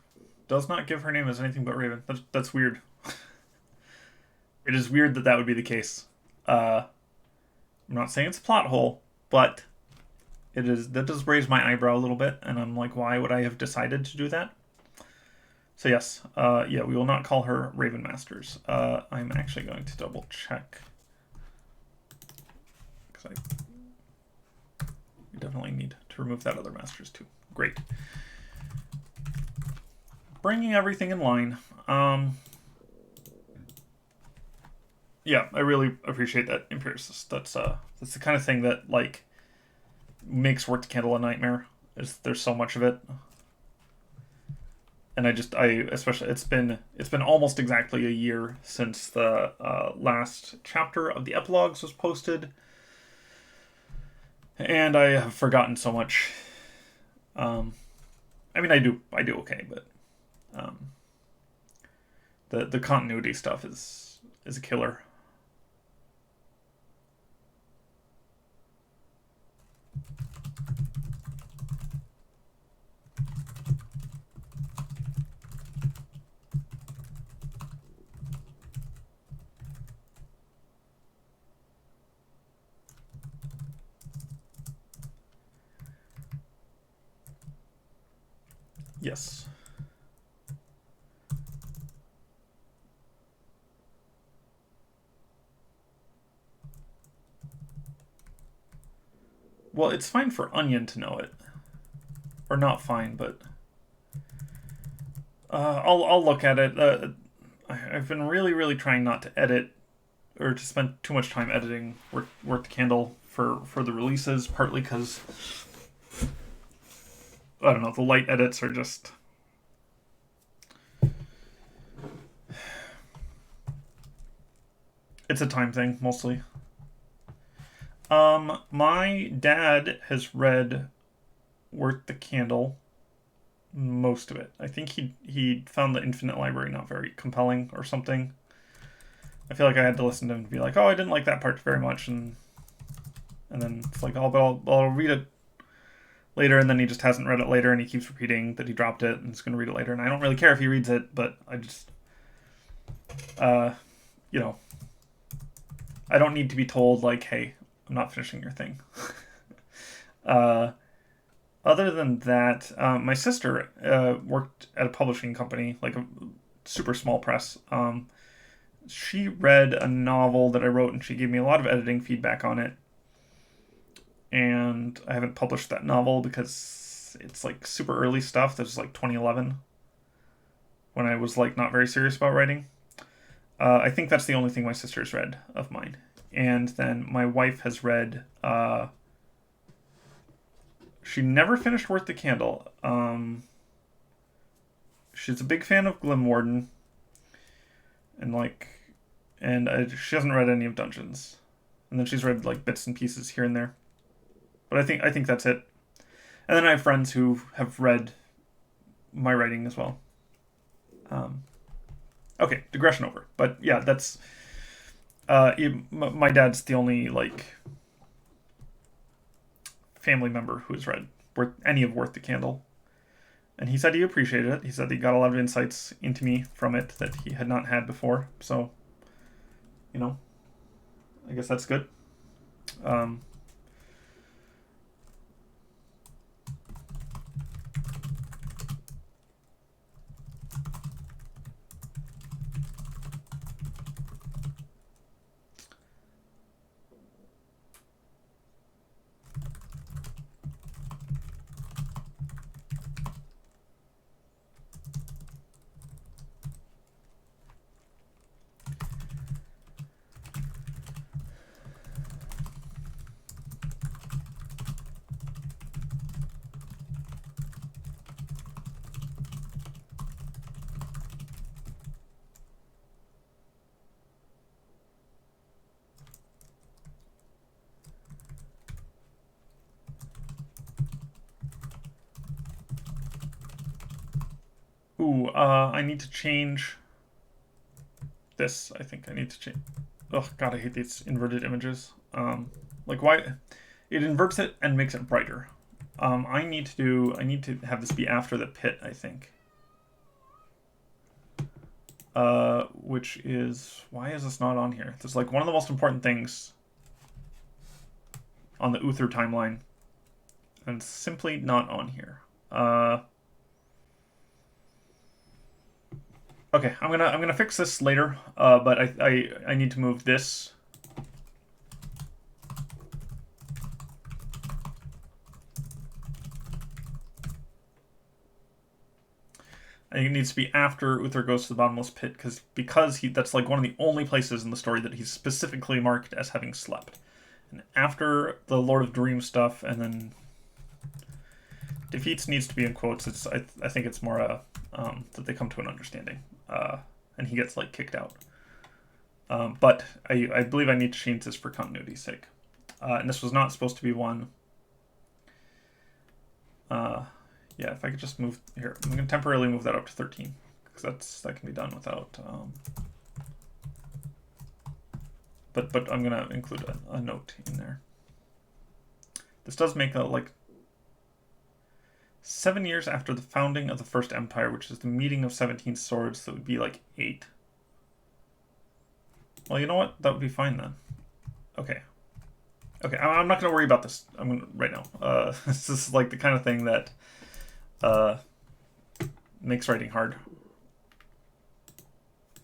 Does not give her name as anything but Raven. That's weird. It is weird that would be the case. I'm not saying it's a plot hole, but that does raise my eyebrow a little bit, and I'm like, why would I have decided to do that? So yes, yeah, we will not call her Raven Masters. I'm actually going to double check, because we definitely need to remove that other Masters too. Great. Bringing everything in line. Yeah, I really appreciate that, Empiricist. That's the kind of thing that like makes Work the Candle a nightmare. There's so much of it, and I especially it's been almost exactly a year since the last chapter of the epilogues was posted, and I have forgotten so much. I mean, I do okay, but the continuity stuff is a killer. Yes. Well, it's fine for Onion to know it. Or not fine, but I'll look at it. I've been really trying not to edit or to spend too much time editing Work the Candle for the releases, partly because I don't know, the light edits are just it's a time thing mostly. My dad has read Work the Candle, most of it. I think he found the Infinite Library not very compelling or something. I feel like I had to listen to him to be like, oh, I didn't like that part very much, and then it's like, oh, but I'll read it later, and then he just hasn't read it later, and he keeps repeating that he dropped it and he's going to read it later, and I don't really care if he reads it, but I just, you know, I don't need to be told, like, hey, I'm not finishing your thing. Other than that, my sister worked at a publishing company, like a super small press. She read a novel that I wrote, and she gave me a lot of editing feedback on it. And I haven't published that novel because it's like super early stuff. This is like 2011, when I was like not very serious about writing. I think that's the only thing my sister's read of mine. And then my wife has read. She never finished Worth the Candle. She's a big fan of Glimwarden, and she hasn't read any of Dungeons. And then she's read like bits and pieces here and there. But I think that's it. And then I have friends who have read my writing as well. Okay, digression over. But yeah, that's my dad's the only like family member who has read any of Worth the Candle, and he said he appreciated it. He said he got a lot of insights into me from it that he had not had before. So, I guess that's good. Ooh, I need to change this. I think I need to change. Oh God, I hate these inverted images. Like why? It inverts it and makes it brighter. I need to have this be after the pit, I think. Which is, why is this not on here? This is like one of the most important things on the Uther timeline, and it's simply not on here. Okay, I'm gonna fix this later. But I need to move this. I think it needs to be after Uther goes to the bottomless pit, because that's like one of the only places in the story that he's specifically marked as having slept. And after the Lord of Dream stuff, and then defeats needs to be in quotes. I think it's more that they come to an understanding, and he gets like kicked out. But I believe I need to change this for continuity's sake. And this was not supposed to be one. Yeah, if I could just move here, I'm going to temporarily move that up to 13, because that can be done without. But I'm going to include a note in there. This does make a 7 years after the founding of the First Empire, which is the meeting of 17 swords, that would be like 8. Well, you know what? That would be fine then. Okay. Okay, I'm not going to worry about this. I'm gonna right now. This is like the kind of thing that makes writing hard.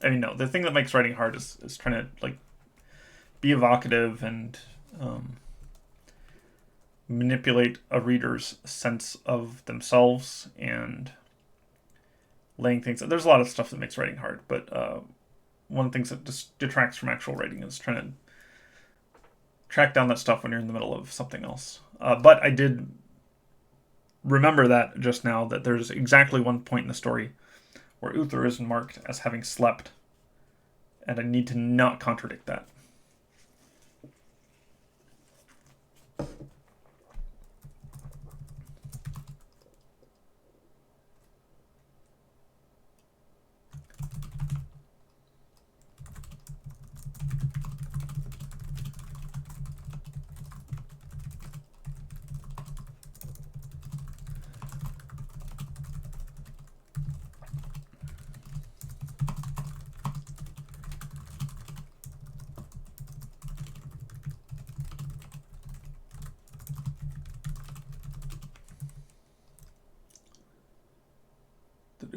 I mean, no, the thing that makes writing hard is trying to like be evocative and manipulate a reader's sense of themselves and laying things. There's a lot of stuff that makes writing hard, but one of the things that just detracts from actual writing is trying to track down that stuff when you're in the middle of something else. But I did remember that just now, that there's exactly one point in the story where Uther is marked as having slept, and I need to not contradict that.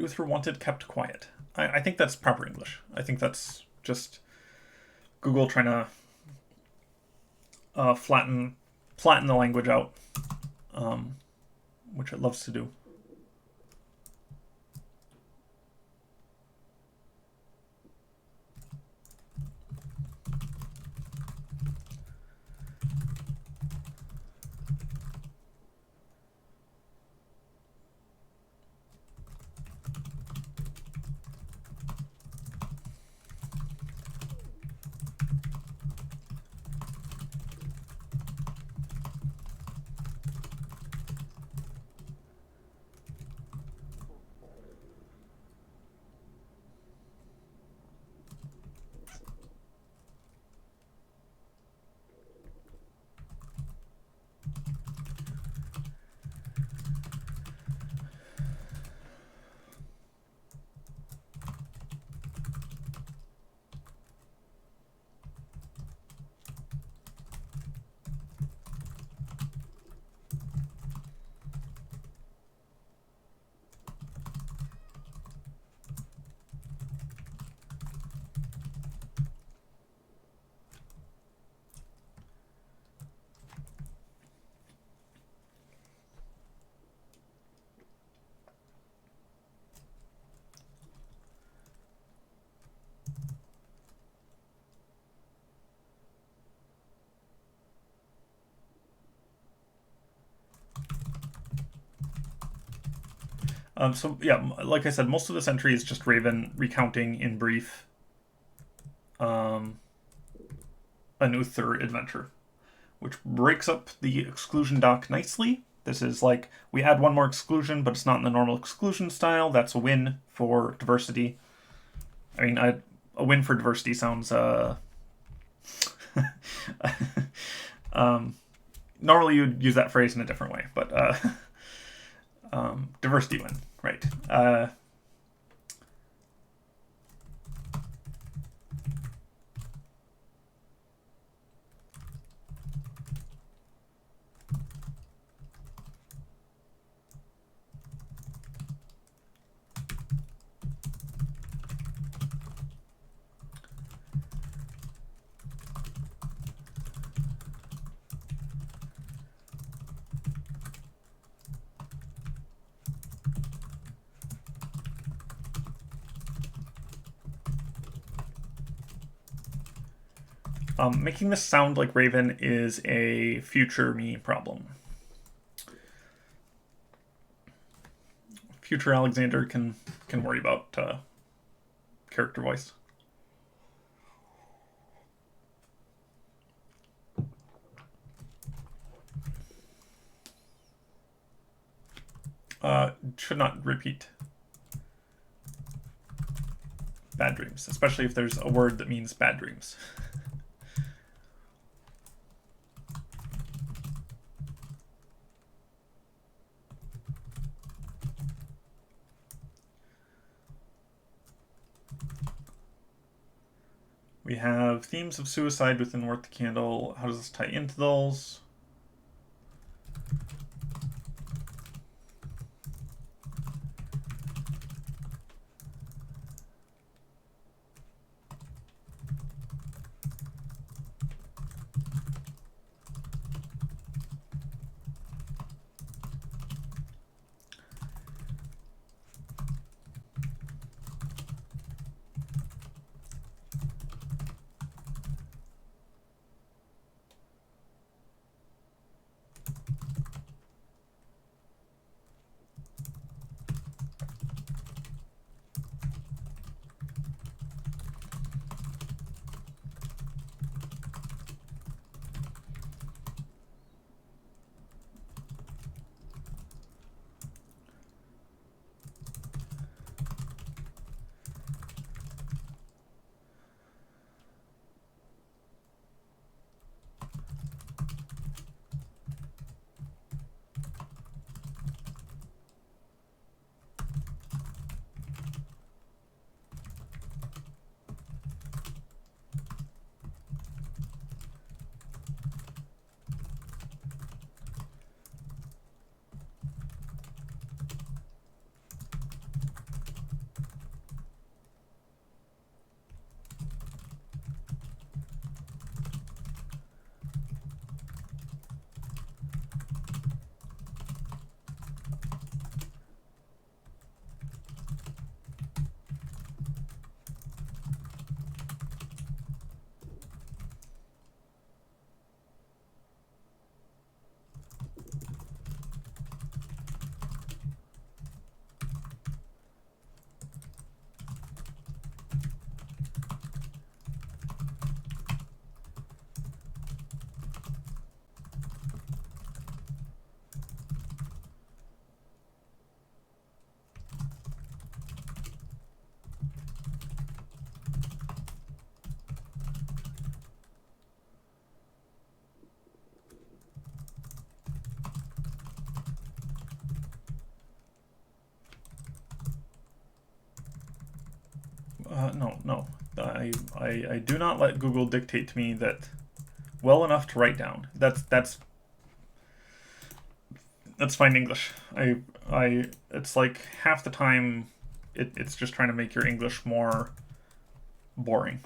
Uther wanted kept quiet. I think that's proper English. I think that's just Google trying to flatten the language out, which it loves to do. So yeah, like I said, most of this entry is just Raven recounting in brief an Uther adventure, which breaks up the exclusion doc nicely. This is like, we add one more exclusion, but it's not in the normal exclusion style. That's a win for diversity. I mean, a win for diversity sounds... normally you'd use that phrase in a different way, but diversity win, right. Making this sound like Raven is a future me problem. Future Alexander can worry about character voice. Should not repeat bad dreams, especially if there's a word that means bad dreams. We have themes of suicide within Worth the Candle. How does this tie into those? no. I do not let Google dictate to me that well enough to write down. That's fine English. It's like half the time it's just trying to make your English more boring.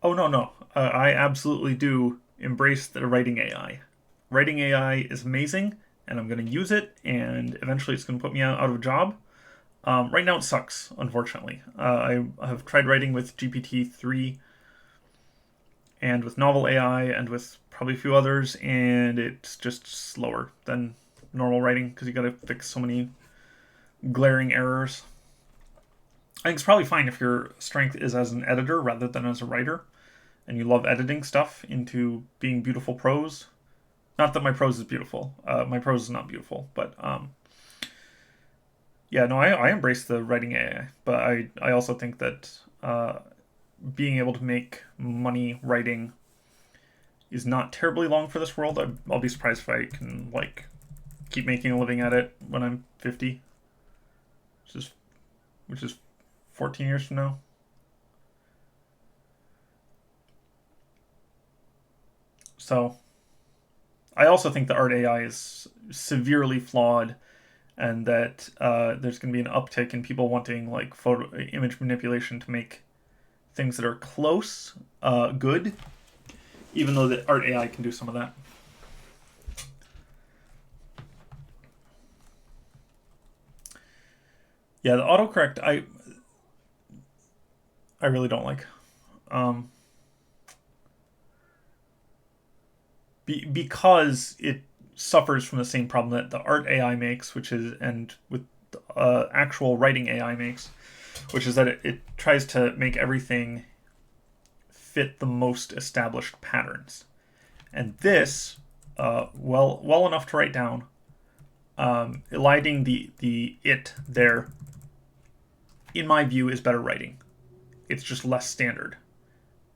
Oh no. I absolutely do embrace the writing AI. Writing AI is amazing, and I'm going to use it, and eventually it's going to put me out of a job. Right now it sucks, unfortunately. I have tried writing with GPT-3 and with Novel AI and with probably a few others, and it's just slower than normal writing because you got to fix so many glaring errors. I think it's probably fine if your strength is as an editor rather than as a writer, and you love editing stuff into being beautiful prose. Not that my prose is beautiful. My prose is not beautiful, but yeah, no, I embrace the writing AI, but I also think that being able to make money writing is not terribly long for this world. I'll be surprised if I can like keep making a living at it when I'm 50, which is 14 years from now. So I also think the art AI is severely flawed, and that there's going to be an uptick in people wanting like photo image manipulation to make things that are close good, even though the art AI can do some of that. Yeah, the autocorrect I really don't like. Because it suffers from the same problem that the art AI makes, which is, and with actual writing AI makes, which is that it tries to make everything fit the most established patterns. And this, well enough to write down, eliding the it there, in my view, is better writing. It's just less standard.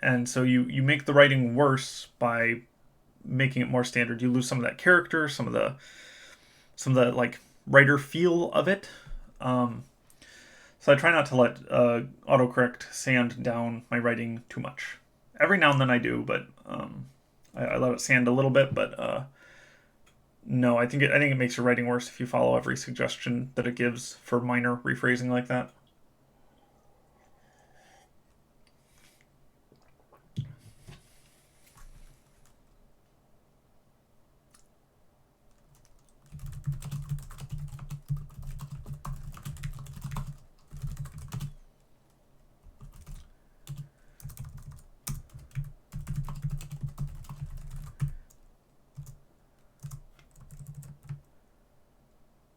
And so you make the writing worse by making it more standard. You lose some of that character, some of the like writer feel of it. So I try not to let autocorrect sand down my writing too much. Every now and then I do, but I let it sand a little bit. But no, I think it makes your writing worse if you follow every suggestion that it gives for minor rephrasing like that.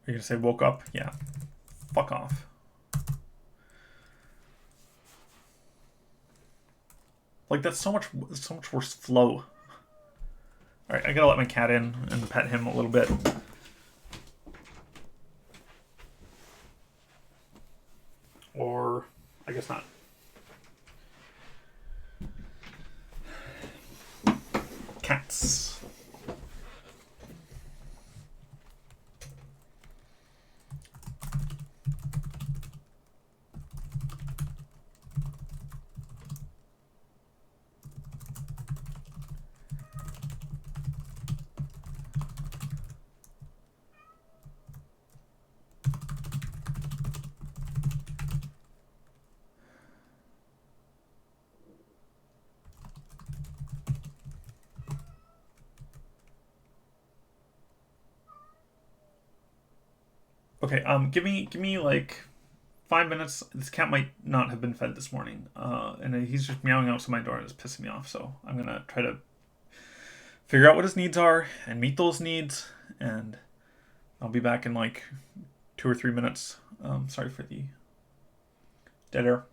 You're gonna say woke up? Yeah. fuck off. Like, that's so much worse flow. Alright, I gotta let my cat in and pet him a little bit. Or, I guess not. Cats. Okay, give me like 5 minutes. This cat might not have been fed this morning, and he's just meowing outside my door and it's pissing me off. So I'm gonna try to figure out what his needs are and meet those needs, and I'll be back in like 2 or 3 minutes. Sorry for the dead air.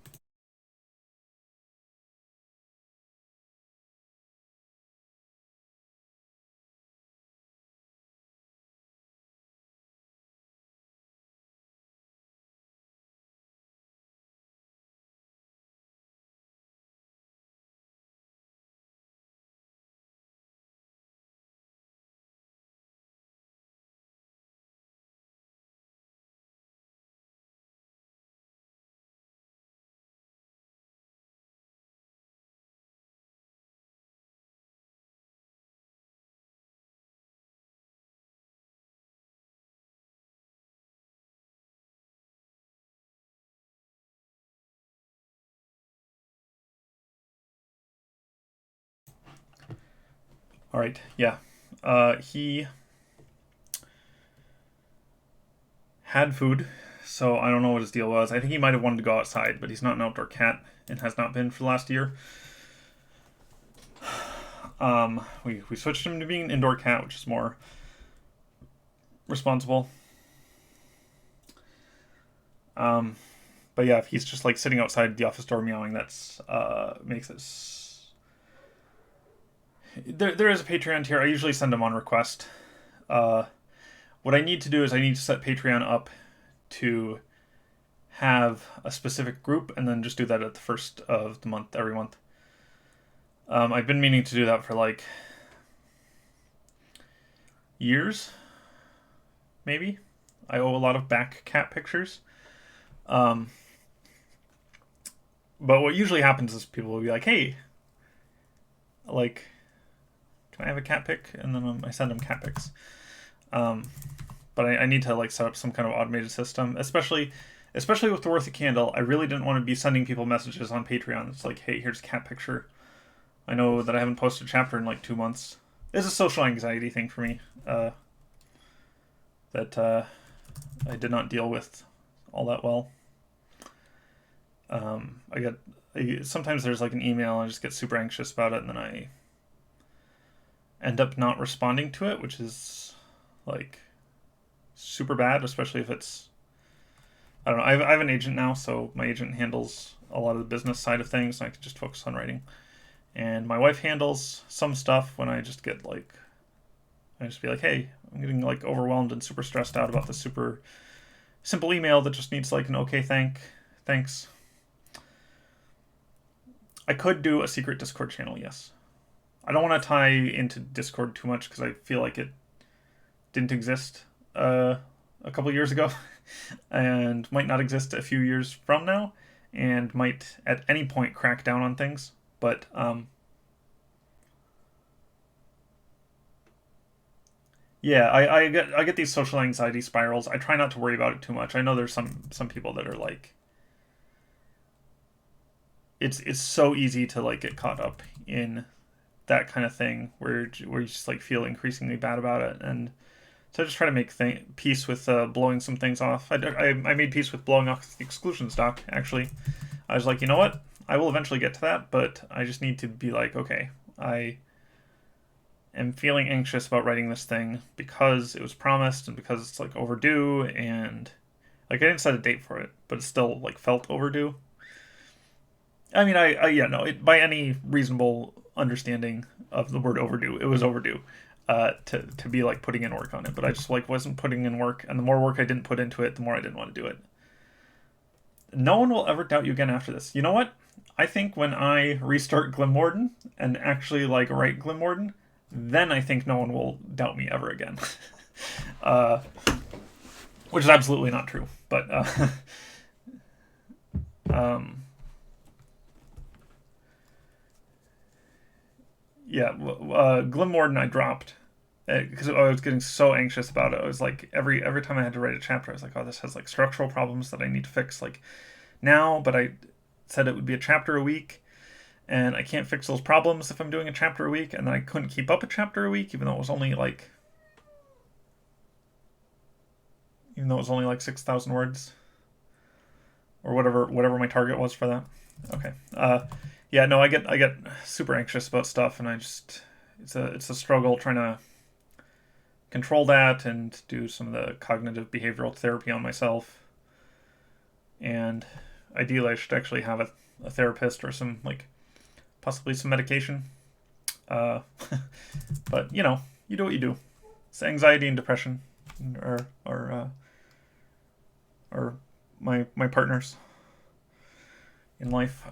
All right, yeah. He had food, so I don't know what his deal was. I think he might have wanted to go outside, but he's not an outdoor cat and has not been for the last year. We switched him to being an indoor cat, which is more responsible. But yeah, if he's just like sitting outside the office door meowing, that's makes it. There is a Patreon tier. I usually send them on request. What I need to do is I need to set Patreon up to have a specific group, and then just do that at the first of the month every month. I've been meaning to do that for like years, maybe. I owe a lot of back cat pictures. But what usually happens is people will be like, "Hey, like, can I have a cat pic?" And then I send them cat pics. But I need to like set up some kind of automated system, especially with the Worth a Candle. I really didn't want to be sending people messages on Patreon. It's like, "Hey, here's a cat picture." I know that I haven't posted a chapter in like 2 months. It's a social anxiety thing for me that I did not deal with all that well. Sometimes there's like an email, and I just get super anxious about it, and then I end up not responding to it, which is like super bad, especially if it's, I don't know. I have an agent now, so my agent handles a lot of the business side of things, and I can just focus on writing. And my wife handles some stuff when I just get like, I just be like, "Hey, I'm getting like overwhelmed and super stressed out about this super simple email that just needs like an okay, thanks." I could do a secret Discord channel, yes. I don't want to tie into Discord too much because I feel like it didn't exist a couple years ago and might not exist a few years from now, and might at any point crack down on things. But yeah, I get these social anxiety spirals. I try not to worry about it too much. I know there's some people that are like, it's so easy to like get caught up in that kind of thing where you just like feel increasingly bad about it. And so I just try to make peace with blowing some things off. I made peace with blowing off the exclusions doc, actually. I was like, you know what? I will eventually get to that, but I just need to be like, okay, I am feeling anxious about writing this thing because it was promised and because it's like overdue, and Like I didn't set a date for it, but it still like felt overdue. I mean, yeah, no, by any reasonable understanding of the word overdue, it was overdue. To be like putting in work on it, but I just like wasn't putting in work, and the more work I didn't put into it, the more I didn't want to do it. No one will ever doubt you again after this. You know what? I think when I restart Glimwarden and actually like write Glimwarden, then I think no one will doubt me ever again. uh, which is absolutely not true. But um, yeah, Glimwarden I dropped because I was getting so anxious about it. I was like every time I had to write a chapter, I was like, oh, this has like structural problems that I need to fix like now. But I said it would be a chapter a week, and I can't fix those problems if I'm doing a chapter a week. And then I couldn't keep up a chapter a week, even though it was only like 6,000 words or whatever my target was for that. Okay. Yeah, no, I get super anxious about stuff, and I just it's a struggle trying to control that and do some of the cognitive behavioral therapy on myself. And ideally, I should actually have a therapist or some like possibly some medication. Uh, but you do what you do. It's anxiety and depression, or my partners in life.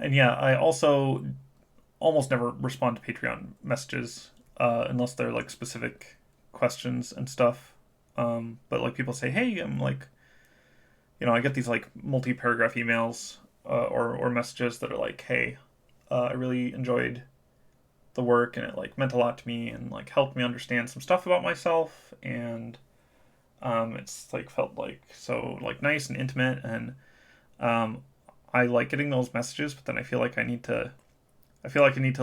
And yeah, I also almost never respond to Patreon messages unless they're like specific questions and stuff. But like people say, hey, I'm like, I get these like multi-paragraph emails or messages that are like, hey, I really enjoyed the work and it like meant a lot to me and like helped me understand some stuff about myself, and it's like felt like so like nice and intimate, and um, I like getting those messages, but then I feel like I need to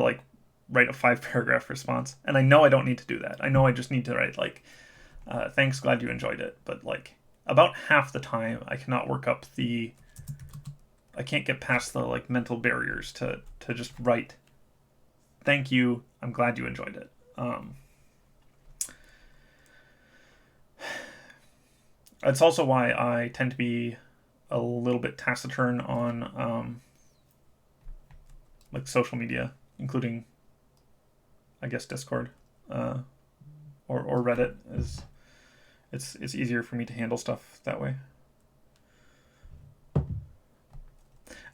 like write a 5 paragraph response, and I know I don't need to do that. I know I just need to write like, thanks, glad you enjoyed it. But like about half the time, I can't get past the like mental barriers to just write, thank you, I'm glad you enjoyed it. It's also why I tend to be a little bit taciturn on like social media, including I guess Discord or Reddit. Is It's easier for me to handle stuff that way.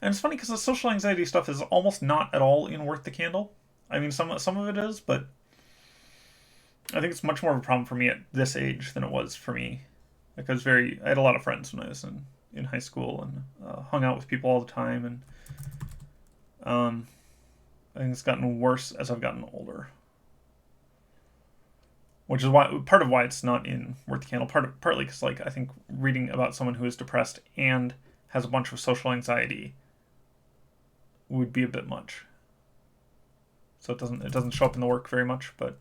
And it's funny because the social anxiety stuff is almost not at all in Worth the Candle. I mean, some of it is, but I think it's much more of a problem for me at this age than it was for me. Like I had a lot of friends when I was in high school and hung out with people all the time, and I think it's gotten worse as I've gotten older. Which is why part of why it's not in Worth the Candle. Partly because like I think reading about someone who is depressed and has a bunch of social anxiety would be a bit much. So it doesn't show up in the work very much, but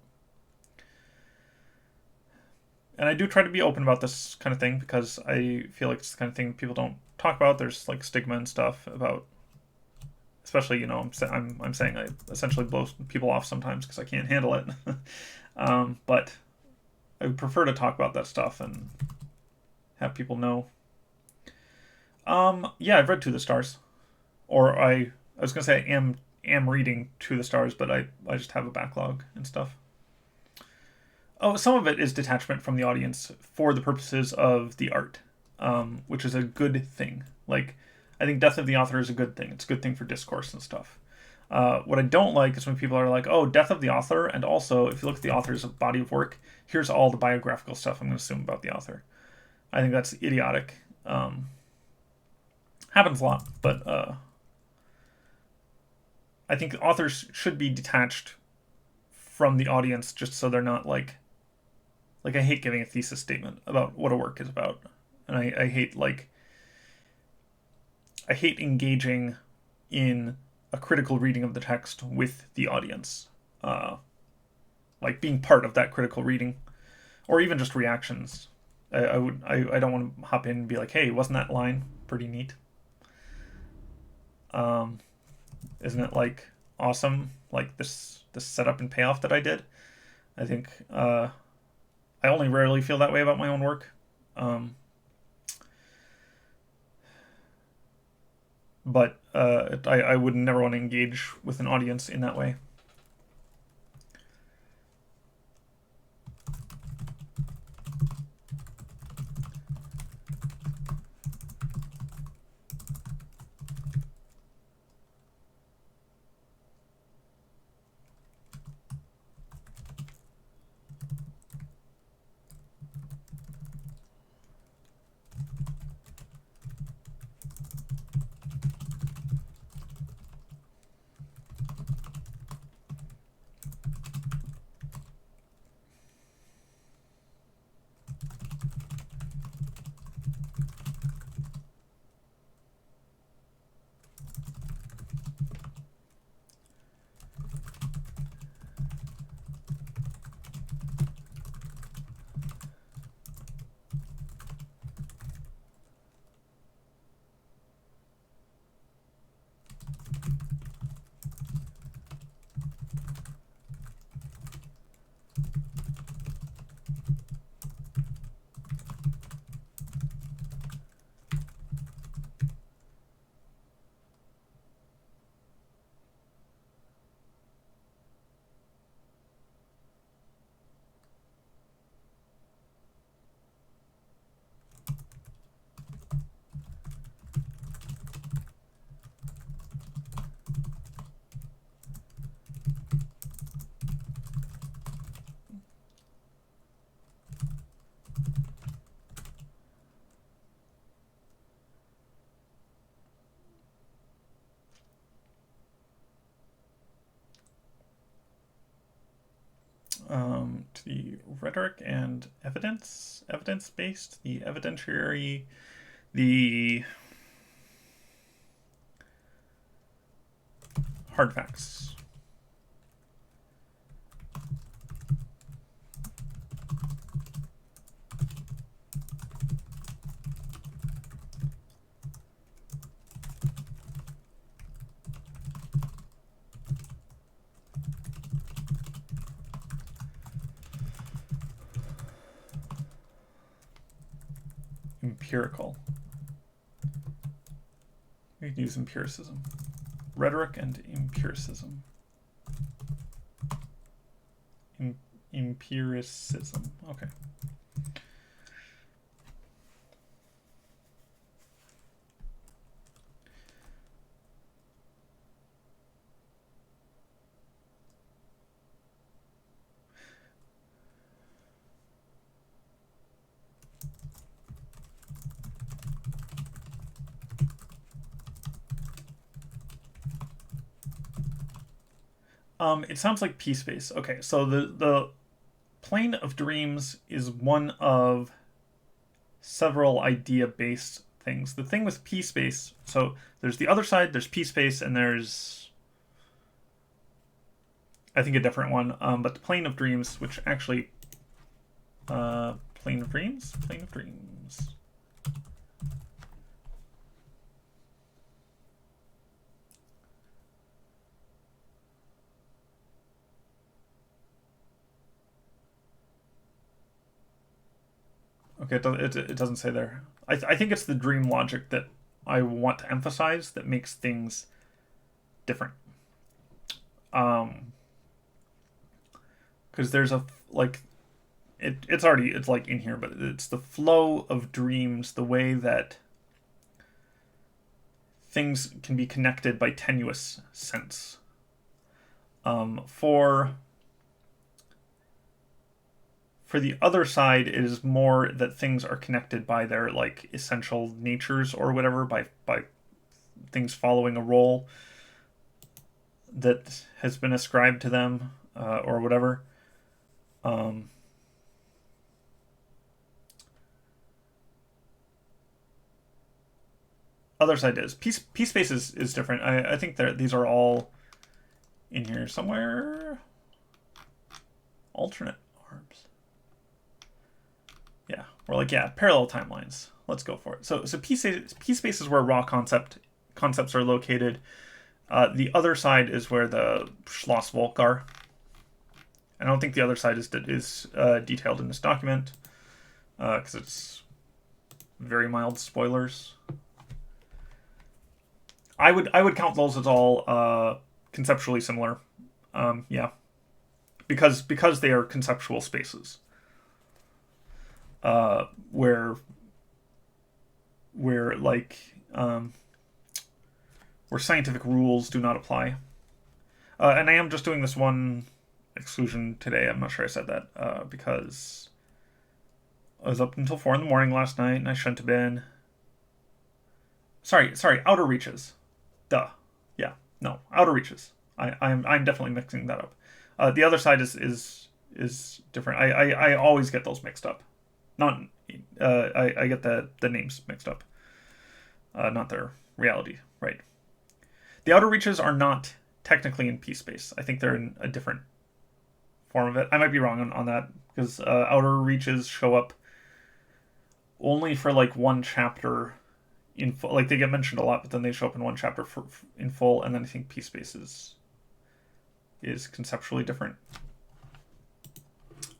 and I do try to be open about this kind of thing because I feel like it's the kind of thing people don't talk about. There's like stigma and stuff about especially, you know, I'm saying I essentially blow people off sometimes because I can't handle it. But I would prefer to talk about that stuff and have people know. Yeah, I've read To the Stars, or I was gonna say I am reading To the Stars, but I just have a backlog and stuff. Oh, some of it is detachment from the audience for the purposes of the art, which is a good thing. Like, I think death of the author is a good thing. It's a good thing for discourse and stuff. What I don't like is when people are like, oh, death of the author, and also, if you look at the author's body of work, here's all the biographical stuff I'm going to assume about the author. I think that's idiotic. Happens a lot, but I think authors should be detached from the audience just so they're not like I hate giving a thesis statement about what a work is about, and I hate I hate engaging in a critical reading of the text with the audience, like being part of that critical reading, or even just reactions. I don't want to hop in and be like, hey, wasn't that line pretty neat? Um, isn't it like awesome? Like this setup and payoff that I did. I think I only rarely feel that way about my own work. Um, but I would never want to engage with an audience in that way. To the rhetoric and evidence based, the evidentiary, the hard facts. Empirical. We could use empiricism. Rhetoric and empiricism. Empiricism. Okay. It sounds like P-Space. Okay, so the plane of dreams is one of several idea-based things. The thing with P-Space, so there's the other side, there's P-Space, and there's, I think, a different one. But the plane of dreams, which actually, plane of dreams. Okay, it doesn't say there. I think it's the dream logic that I want to emphasize that makes things different. Because there's a like it's like in here, but it's the flow of dreams, the way that things can be connected by tenuous sense. For the other side, it is more that things are connected by their like essential natures or whatever, by things following a role that has been ascribed to them, or whatever. Other side is P space is different. I think that these are all in here somewhere. Alternate arms. Yeah, we're like, yeah, parallel timelines. Let's go for it. So P space is where raw concepts are located. The other side is where the Schloss Volk are. I don't think the other side is detailed in this document, because it's very mild spoilers. I would count those as all conceptually similar. Yeah, because they are conceptual spaces. Where like where scientific rules do not apply. And I am just doing this one exclusion today. I'm not sure I said that, because I was up until 4 a.m. last night, and I shouldn't have been. Sorry, outer reaches. Duh. Yeah, no, outer reaches. I'm definitely mixing that up. The other side is different. I always get those mixed up. Not I get the names mixed up. Not their reality, right? The outer reaches are not technically in P space. I think they're in a different form of it. I might be wrong on that, because outer reaches show up only for like one chapter in full. Like, they get mentioned a lot, but then they show up in one chapter in full, and then I think P space is conceptually different.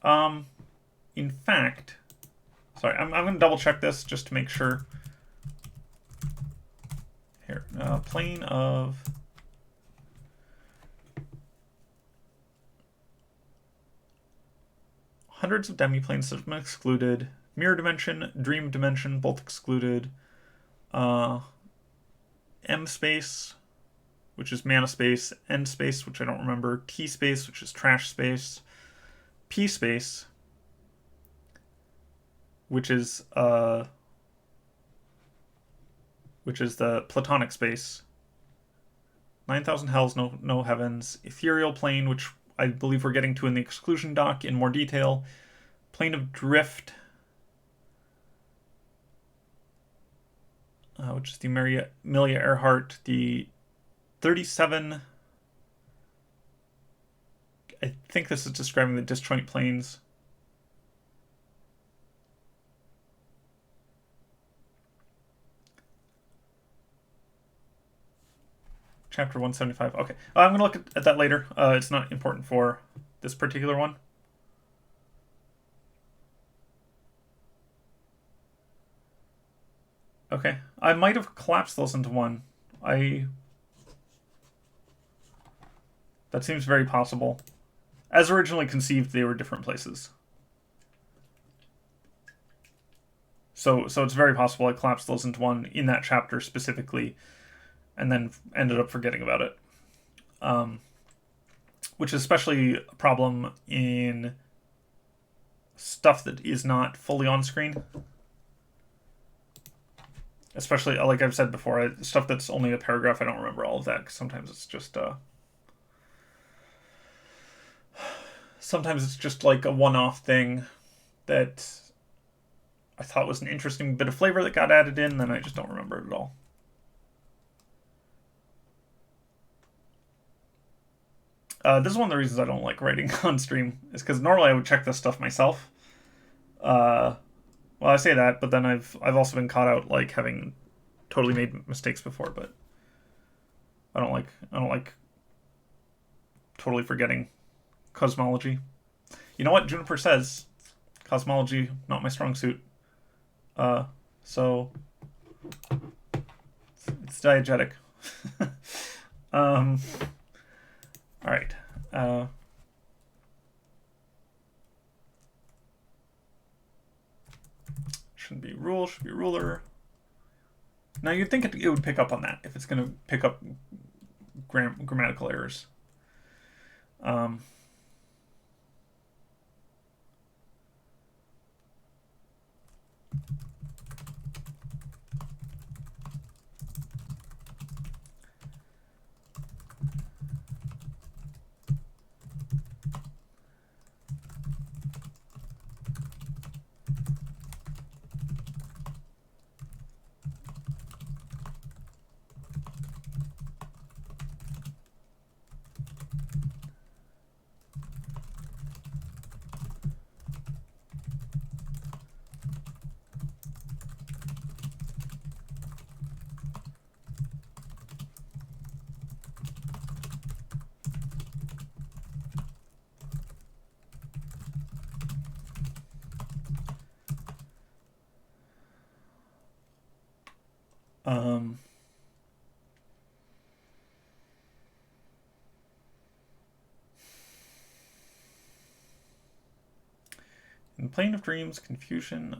In fact, sorry, I'm going to double check this just to make sure. Here, plane of hundreds of demiplanes have been excluded. Mirror dimension, dream dimension, both excluded. M space, which is mana space. N space, which I don't remember. T space, which is trash space. P space, which is the platonic space. 9,000 hells, no heavens. Ethereal plane, which I believe we're getting to in the exclusion doc in more detail. Plane of drift, which is the Amelia Earhart. The 37. I think this is describing the disjoint planes. Chapter 175. Okay. I'm going to look at that later. It's not important for this particular one. Okay. I might have collapsed those into one. That seems very possible. As originally conceived, they were different places. So it's very possible I collapsed those into one in that chapter specifically, and then ended up forgetting about it. Which is especially a problem in stuff that is not fully on screen. Especially, like I've said before, stuff that's only a paragraph, I don't remember all of that, because sometimes it's just like a one-off thing that I thought was an interesting bit of flavor that got added in, then I just don't remember it at all. This is one of the reasons I don't like writing on stream, is because normally I would check this stuff myself. Well, I say that, but then I've also been caught out like having totally made mistakes before, but I don't like totally forgetting cosmology. You know what Juniper says? Cosmology, not my strong suit. So it's diegetic. All right. Shouldn't be rule, should be ruler. Now you'd think it would pick up on that if it's going to pick up grammatical errors. In Plane of Dreams, confusion.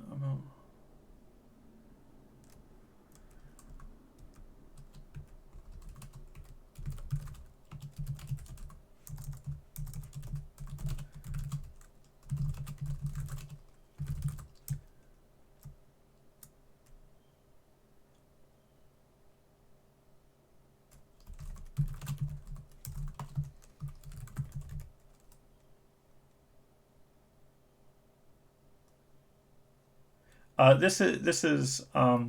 This is I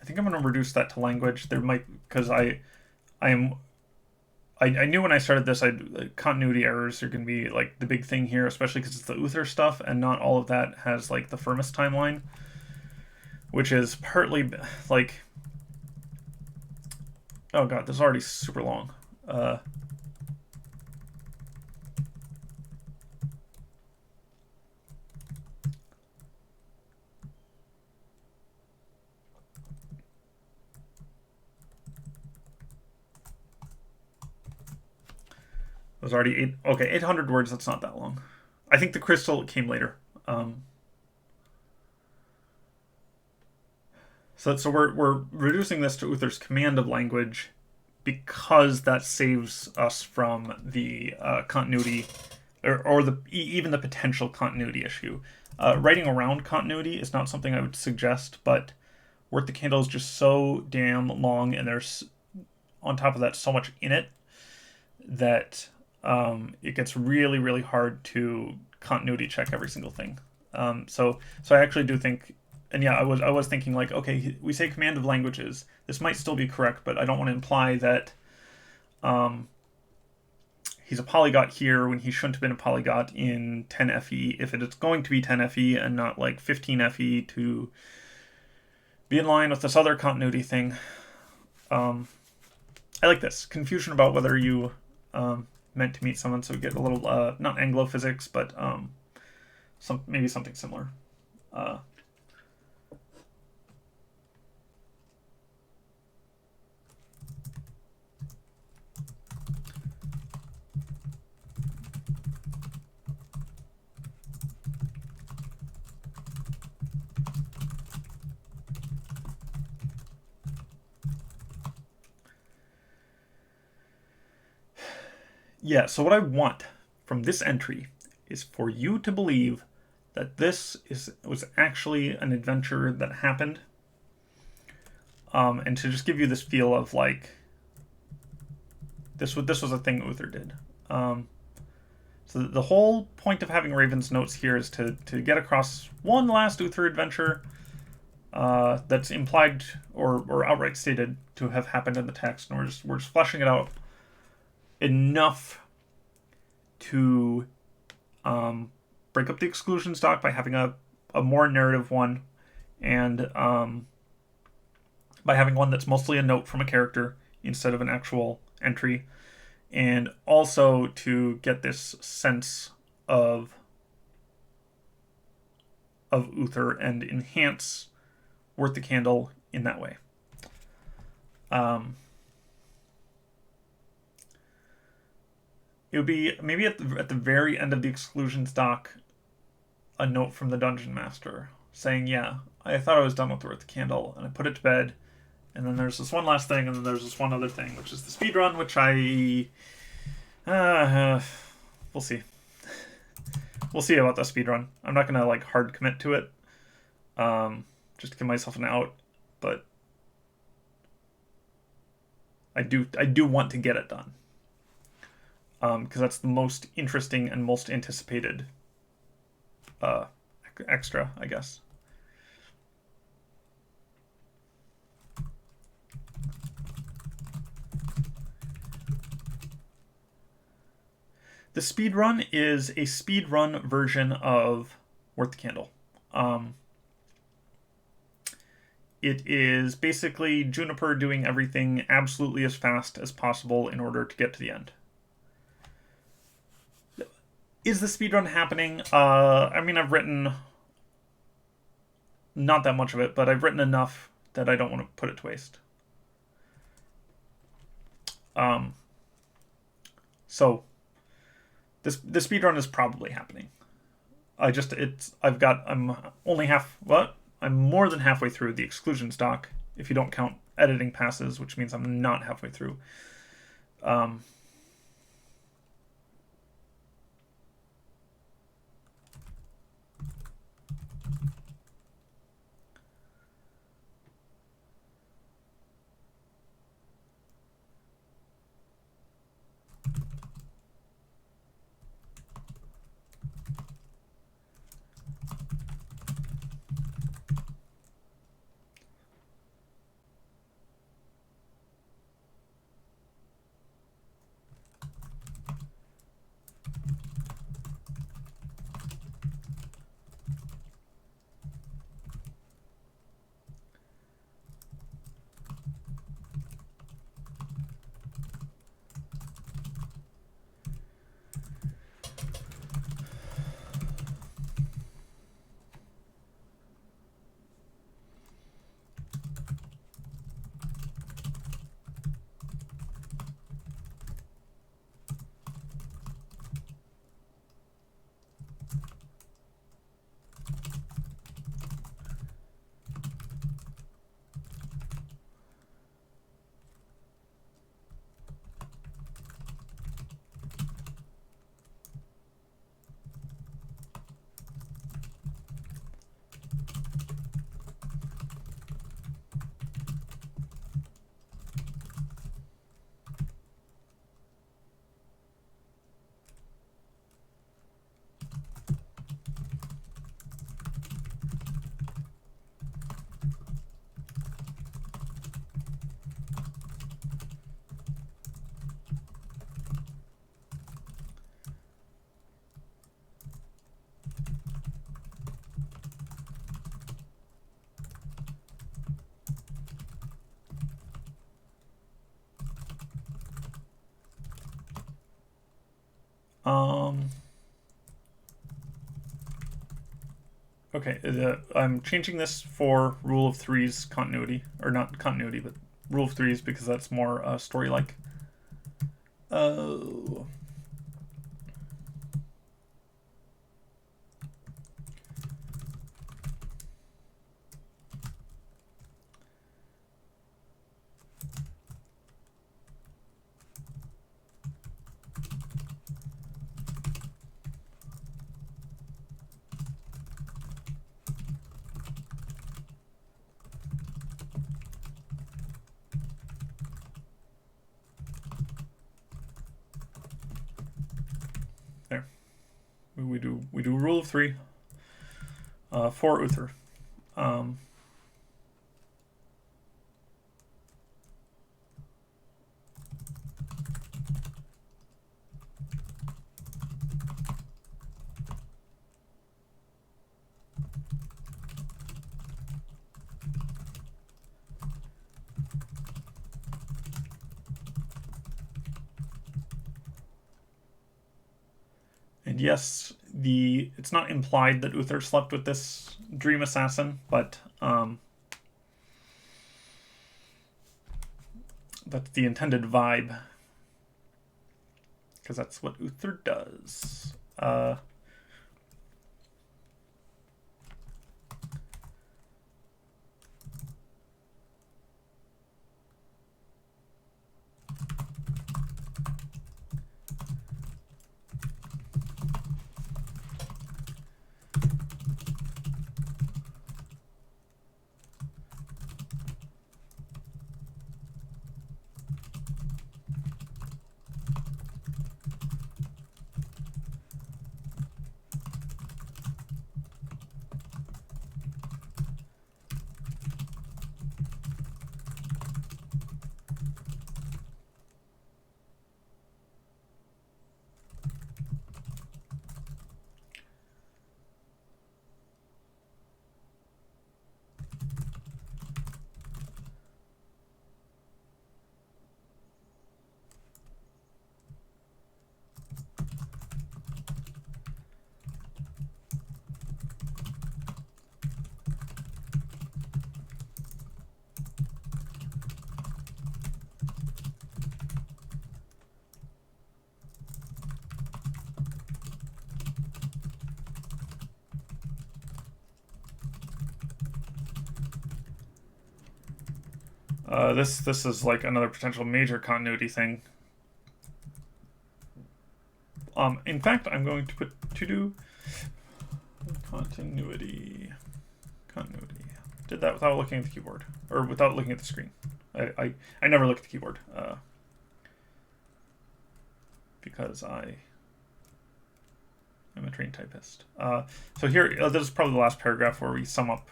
think I'm going to reduce that to language. There might, because I knew when I started this, continuity errors are going to be like the big thing here, especially because it's the Uther stuff, and not all of that has like the Firmus timeline, which is partly like, oh god, this is already super long. It was already 800 words. That's not that long. I think the crystal came later. So we're reducing this to Uther's command of language because that saves us from the continuity or even the potential continuity issue. Writing around continuity is not something I would suggest, but Worth the Candle is just so damn long, and there's on top of that so much in it that it gets really, really hard to continuity check every single thing. So I actually do think, and yeah, I was thinking like, okay, we say command of languages. This might still be correct, but I don't want to imply that he's a polyglot here when he shouldn't have been a polyglot in 10 FE if it is going to be 10 FE and not like 15 FE to be in line with this other continuity thing. I like this confusion about whether you meant to meet someone, so we get a little not Anglo physics, but maybe something similar. Yeah, so what I want from this entry is for you to believe that this was actually an adventure that happened, and to just give you this feel of like this was a thing Uther did. So the whole point of having Raven's notes here is to get across one last Uther adventure that's implied or outright stated to have happened in the text, and we're just fleshing it out enough to break up the exclusions doc by having a more narrative one, and by having one that's mostly a note from a character instead of an actual entry, and also to get this sense of of Uther and enhance Worth the Candle in that way. It would be maybe at the very end of the Exclusions doc, a note from the Dungeon Master saying, yeah, I thought I was done with Worth the Candle, and I put it to bed, and then there's this one last thing, and then there's this one other thing, which is the speedrun, which we'll see. We'll see about the speedrun. I'm not going to, like, hard commit to it, just to give myself an out, but I do want to get it done. Because that's the most interesting and most anticipated extra, I guess. The speedrun is a speedrun version of Worth the Candle. It is basically Juniper doing everything absolutely as fast as possible in order to get to the end. Is the speedrun happening? I mean, I've written not that much of it, but I've written enough that I don't want to put it to waste. So the speedrun is probably happening. I'm more than halfway through the Exclusions doc, if you don't count editing passes, which means I'm not halfway through. Okay, I'm changing this for Rule of Threes continuity, or not continuity, but Rule of Threes, because that's more story-like. Oh. There. We do Rule of Three for Uther. And yes, it's not implied that Uther slept with this dream assassin, but that's the intended vibe, because that's what Uther does. This is like another potential major continuity thing. In fact, I'm going to put to do continuity. Did that without looking at the keyboard, or without looking at the screen. I never look at the keyboard because I'm a trained typist. So here, this is probably the last paragraph where we sum up.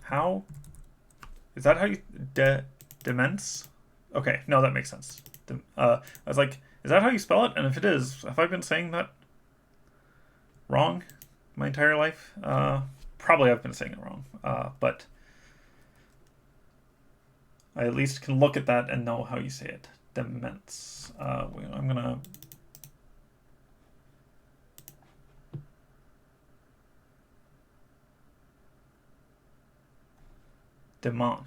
How? Is that how you... Demence? Okay, no, that makes sense. I was like, is that how you spell it? And if it is, have I been saying that wrong my entire life? Probably I've been saying it wrong. But I at least can look at that and know how you say it. Demence. I'm gonna... Demon.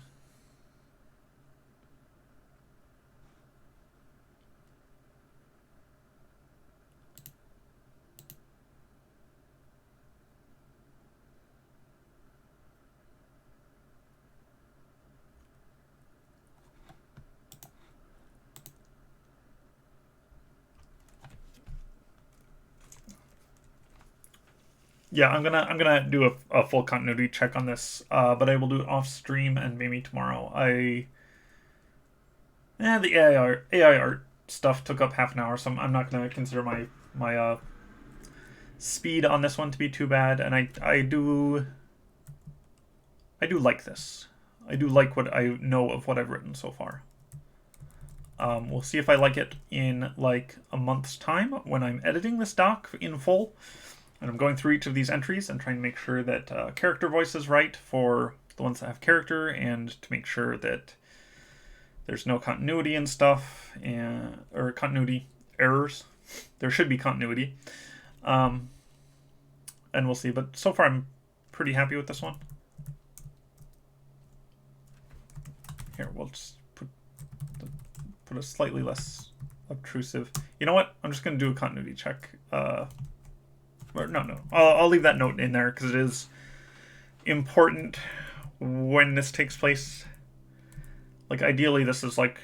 Yeah, I'm gonna do a full continuity check on this, but I will do it off stream and maybe tomorrow. The AI art stuff took up half an hour, so I'm not gonna consider my speed on this one to be too bad, and I do like this. I do like what I know of what I've written so far. We'll see if I like it in like a month's time when I'm editing this doc in full. And I'm going through each of these entries and trying to make sure that character voice is right for the ones that have character, and to make sure that there's no continuity and stuff, or continuity errors. There should be continuity. And we'll see. But so far I'm pretty happy with this one. Here, we'll just put a slightly less obtrusive. You know what? I'm just going to do a continuity check. Or no. I'll leave that note in there because it is important when this takes place. Like, ideally, this is like...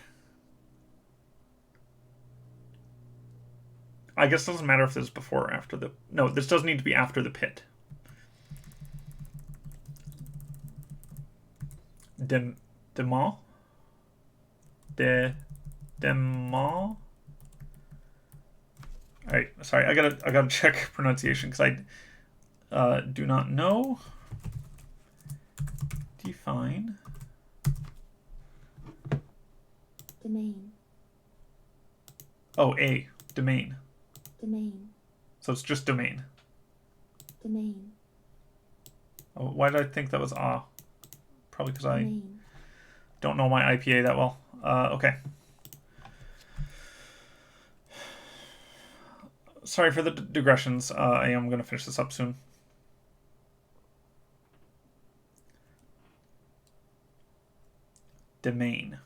I guess it doesn't matter if this is before or after the... No, this does need to be after the pit. Demont? Demont? Alright, sorry, I gotta check pronunciation because I do not know. Define. Domain. Oh, A. Domain. Domain. So it's just domain. Domain. Oh, why did I think that was ah? Probably because I Domain. don't know my IPA that well. Okay. Sorry for the digressions. I am going to finish this up soon. Domain.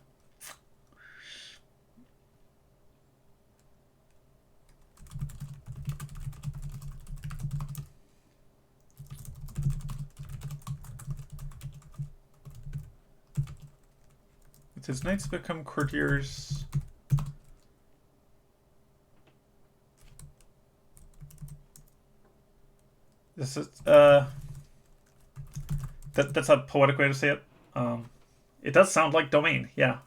With his knights become courtiers. This is that's a poetic way to say it. It does sound like domain, yeah.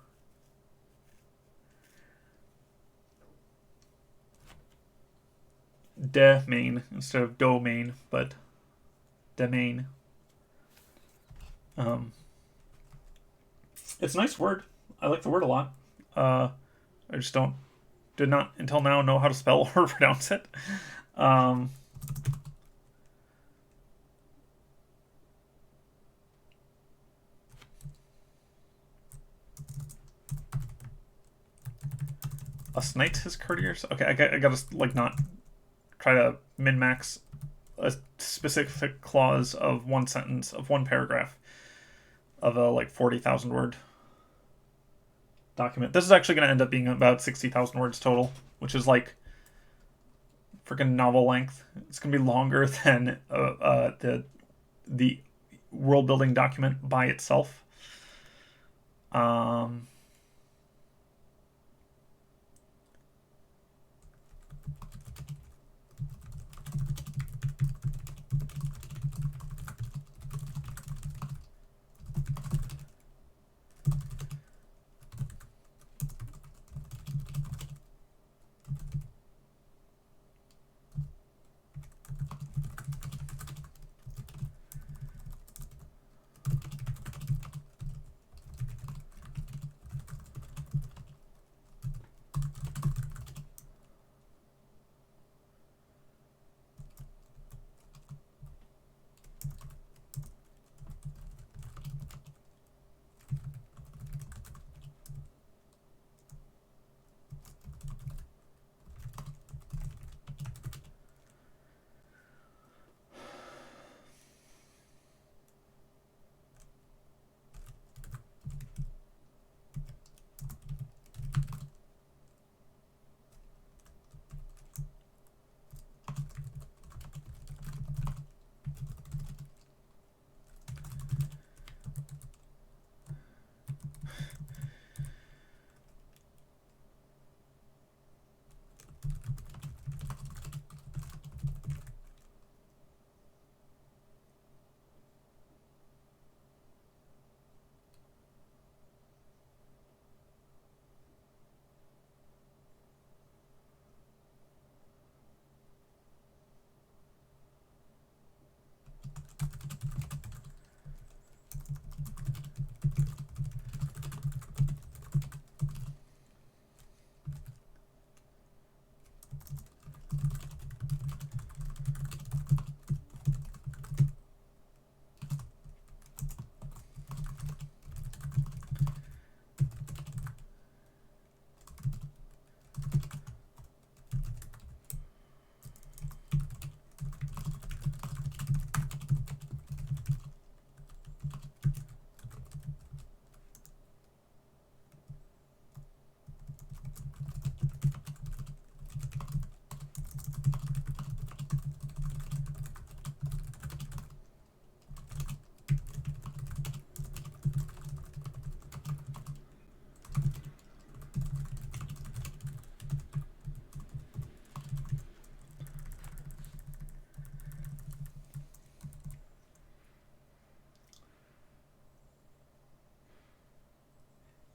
Domain instead of domain, but domain. It's a nice word. I like the word a lot. I just did not until now know how to spell or pronounce it. Us knight his courtiers. Okay, I gotta like not try to min-max a specific clause of one sentence of one paragraph of a like 40,000 word document. This is actually going to end up being about 60,000 words total, which is like freaking novel length. It's going to be longer than the world building document by itself.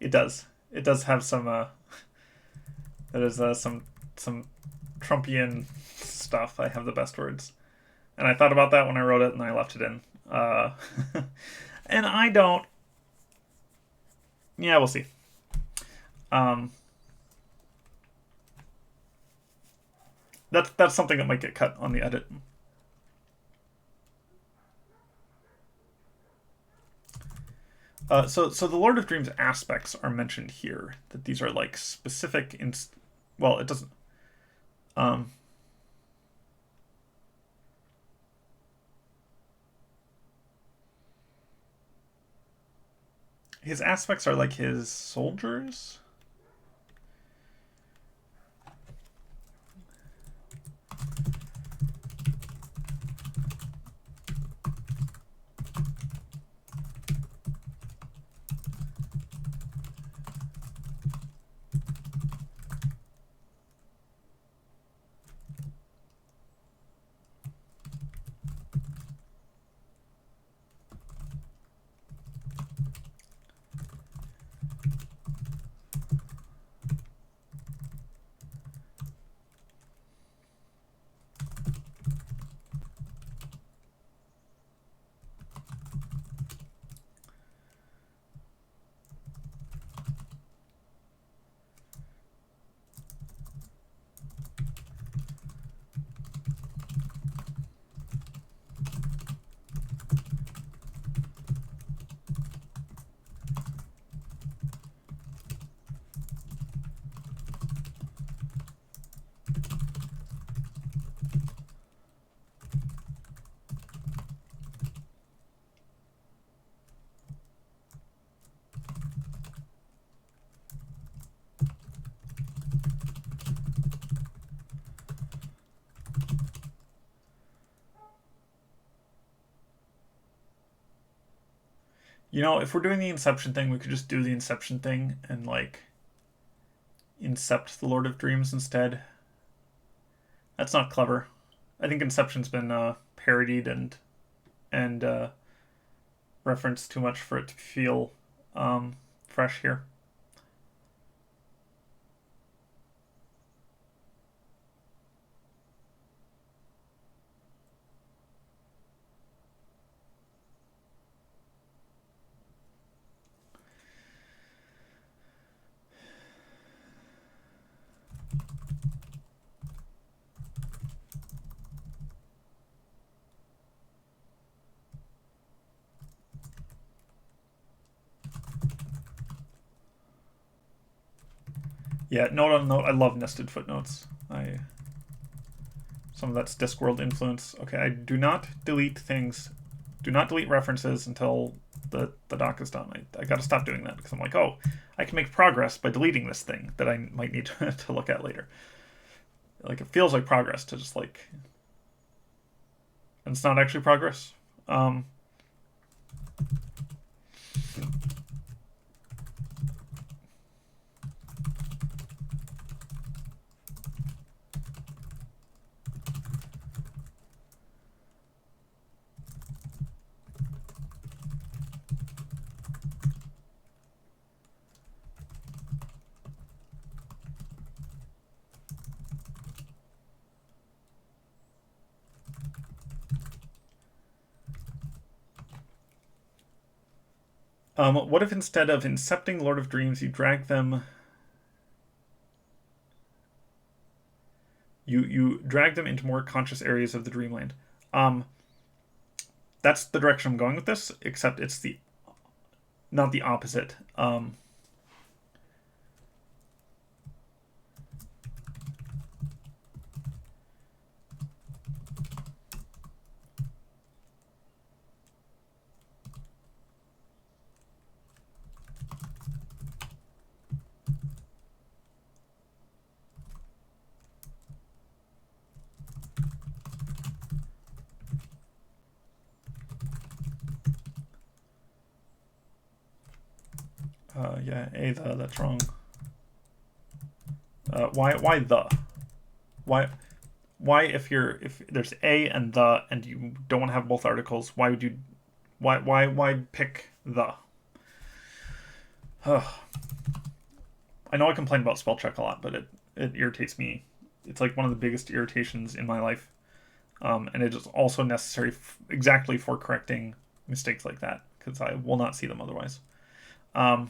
It does. It does have some. That is some Trumpian stuff. I have the best words, and I thought about that when I wrote it, and I left it in. And I don't. Yeah, we'll see. That's something that might get cut on the edit. So the Lord of Dreams aspects are mentioned here. That these are like specific. Well, it doesn't. His aspects are like his soldiers. You know, if we're doing the Inception thing, we could just do the Inception thing and like Incept the Lord of Dreams instead. That's not clever. I think Inception's been parodied and referenced too much for it to feel fresh here. Yeah, note on note. I love nested footnotes. Some of that's Discworld influence. Okay, I do not delete things. Do not delete references until the doc is done. I got to stop doing that because I'm like, oh, I can make progress by deleting this thing that I might need to look at later. Like it feels like progress to just like, and it's not actually progress. What if instead of incepting Lord of Dreams, you drag them? You drag them into more conscious areas of the dreamland. That's the direction I'm going with this, except it's the not the opposite. Yeah, that's wrong. Why the? Why if there's a and the and you don't want to have both articles, why would you why pick the? I know I complain about spell check a lot, but it irritates me. It's like one of the biggest irritations in my life, and it is also necessary exactly for correcting mistakes like that because I will not see them otherwise. Um,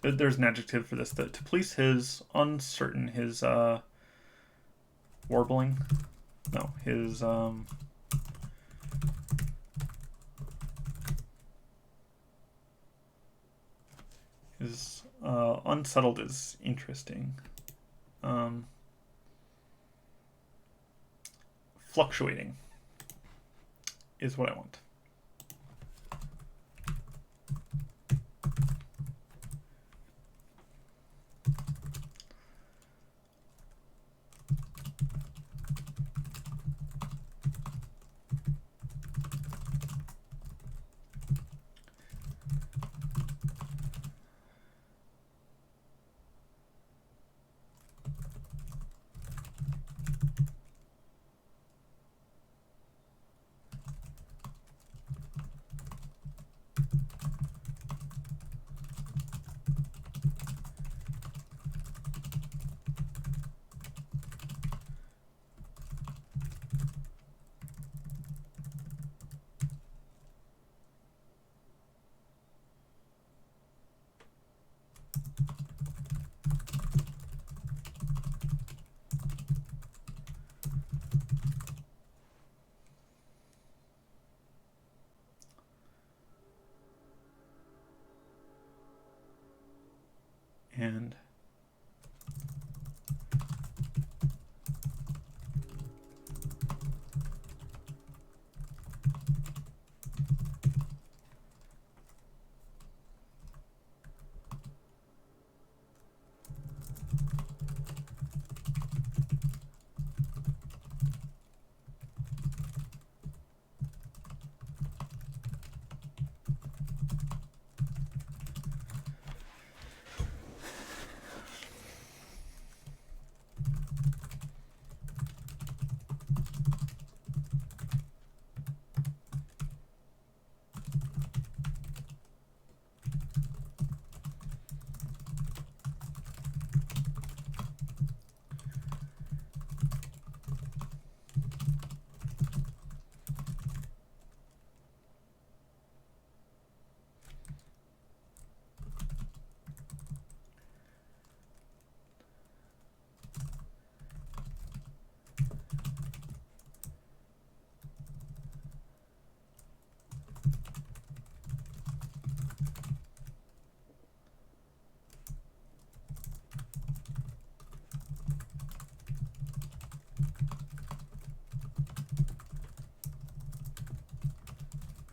there's an adjective for this. That to police his uncertain, his warbling, no, his unsettled is interesting. Um, Fluctuating is what I want.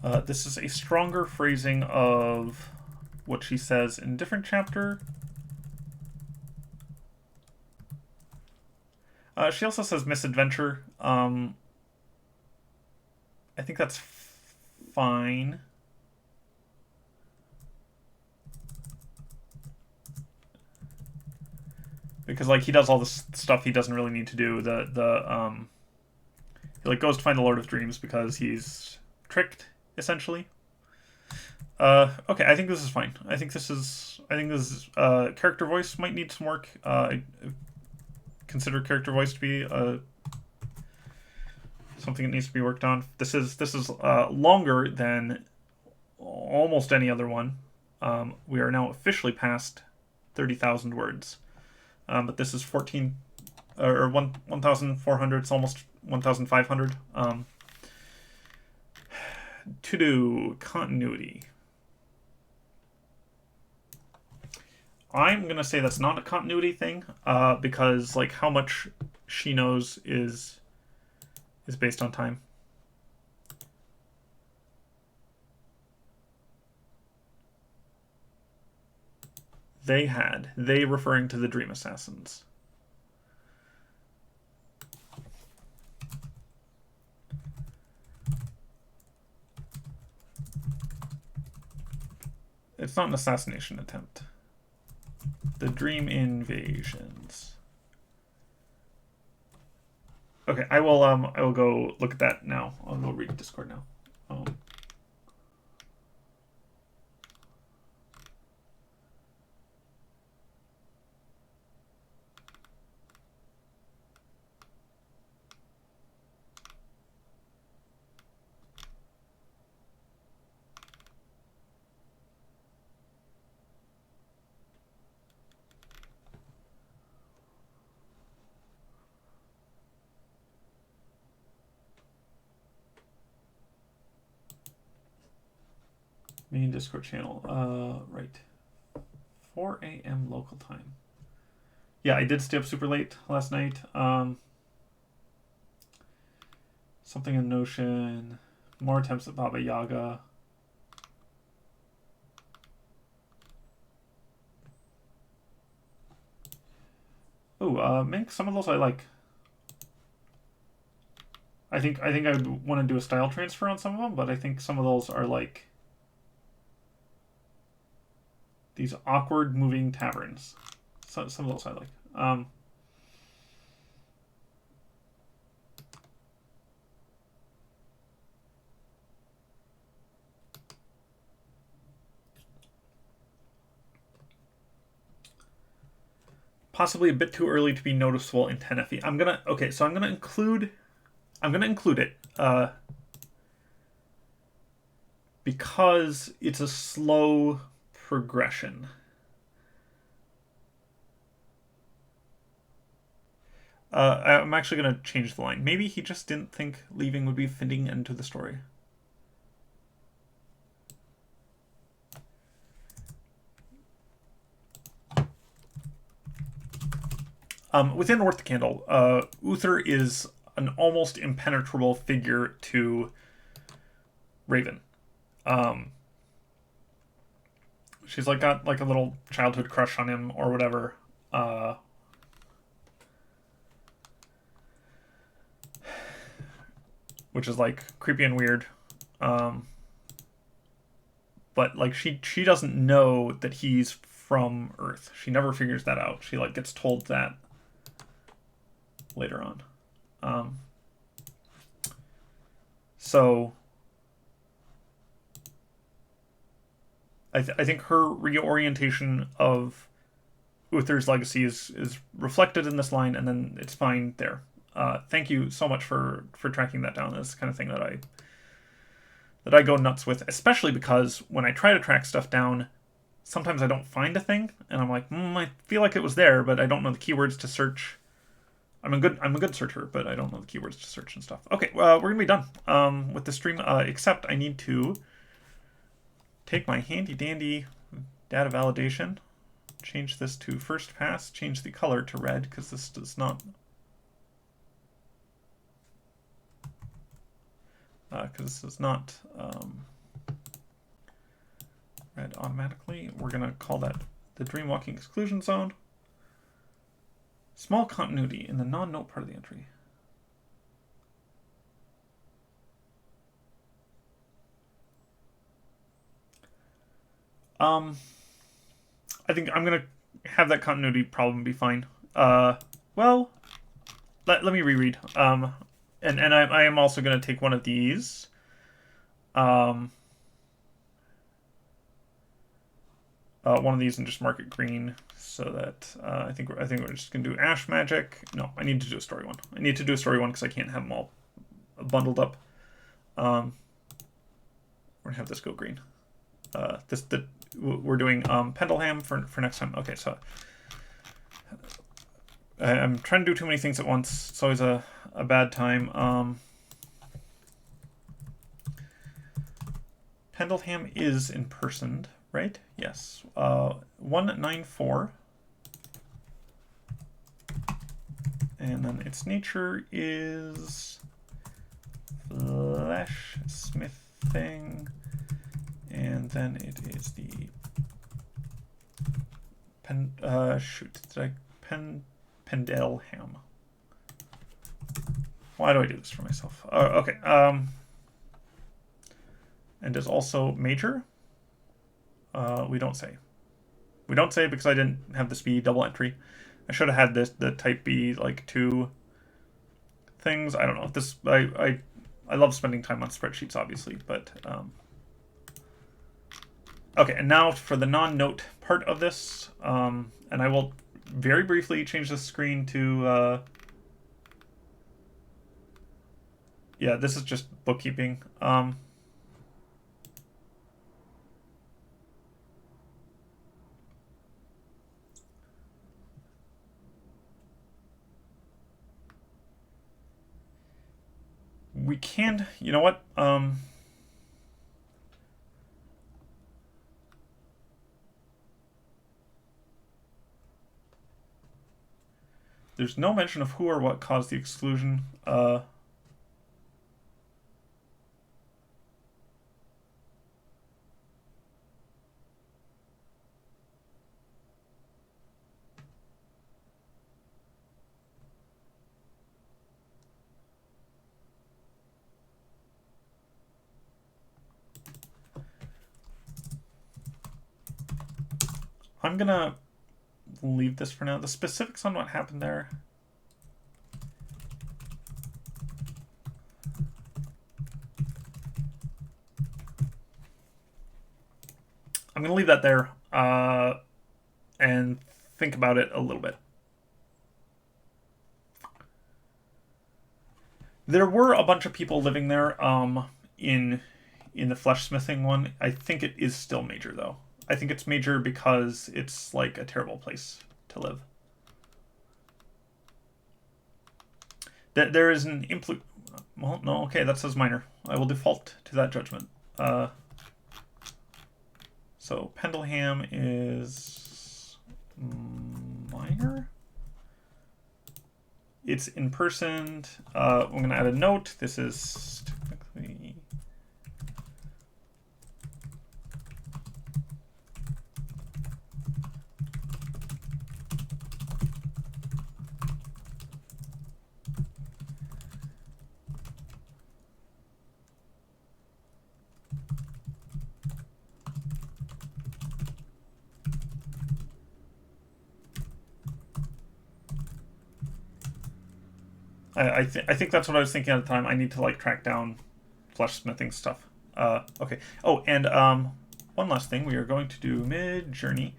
This is a stronger phrasing of what she says in a different chapter. She also says misadventure. I think that's fine. Because like he does all this stuff he doesn't really need to do. He like goes to find the Lord of Dreams because he's tricked, essentially. Okay, I think this is fine. I think this is character voice might need some work. I consider character voice to be something that needs to be worked on. This is longer than almost any other one. We are now officially past 30,000 words, but this is 1,400. It's almost 1,500. To do continuity. I'm gonna say that's not a continuity thing, because like how much she knows is based on time. They referring to the Dream Assassins. It's not an assassination attempt. The Dream Invasions. Okay, I will go look at that now. I'll go read Discord now. Main Discord channel. Right. 4 a.m. local time. Yeah, I did stay up super late last night. Something in Notion. More attempts at Baba Yaga. Oh, Mink, some of those I like. I think I would want to do a style transfer on some of them, but I think some of those are like these awkward moving taverns. So, some of those I like. Possibly a bit too early to be noticeable in 10FE. I'm gonna include it because it's a slow progression. I'm actually going to change the line. Maybe he just didn't think leaving would be a fitting end to the story. Within Worth the Candle, Uther is an almost impenetrable figure to Raven. She's like got like a little childhood crush on him or whatever. Which is like creepy and weird. But like she doesn't know that he's from Earth. She never figures that out. She like gets told that later on. So I think her reorientation of Uther's legacy is reflected in this line, and then it's fine there. Thank you so much for tracking that down. That's the kind of thing that I go nuts with, especially because when I try to track stuff down, sometimes I don't find a thing, and I'm like, I feel like it was there, but I don't know the keywords to search. I'm a good searcher, but I don't know the keywords to search and stuff. Okay, we're gonna be done with the stream. Except I need to take my handy dandy data validation, change this to first pass, change the color to red because this does not. because this is not read automatically. We're going to call that the Dreamwalking exclusion zone. Small continuity in the non-note part of the entry. I think I'm going to have that continuity problem be fine. Well, let me reread. And I am also going to take one of these. One of these and just mark it green so that I think we're just going to do Ash Magic. No, I need to do a story one. I need to do a story one because I can't have them all bundled up. We're going to have this go green. We're doing Pendleham for next time. Okay, so I'm trying to do too many things at once. It's always a bad time. Pendleham is in person, right? Yes. 194. And then its nature is flesh smithing. And then it is the Pendelham. Why do I do this for myself? Okay. And is also major. We don't say. We don't say because I didn't have this be double entry. I should have had the type be like 2 things. I don't know. This I love spending time on spreadsheets, obviously, but okay. And now for the non-note part of this, and I will very briefly change the screen to yeah. This is just bookkeeping. We can, you know what? There's no mention of who or what caused the exclusion. I'm gonna leave this for now. The specifics on what happened there. I'm gonna leave that there and think about it a little bit. There were a bunch of people living there in the flesh smithing one. I think it is still major though. I think it's major because it's like a terrible place to live. There is an well, no, okay, that says minor. I will default to that judgment. So Pendleham is minor. It's in person. I'm going to add a note. This is technically I think that's what I was thinking at the time. I need to like track down flesh smithing stuff. Okay. Oh, and one last thing. We are going to do Mid Journey.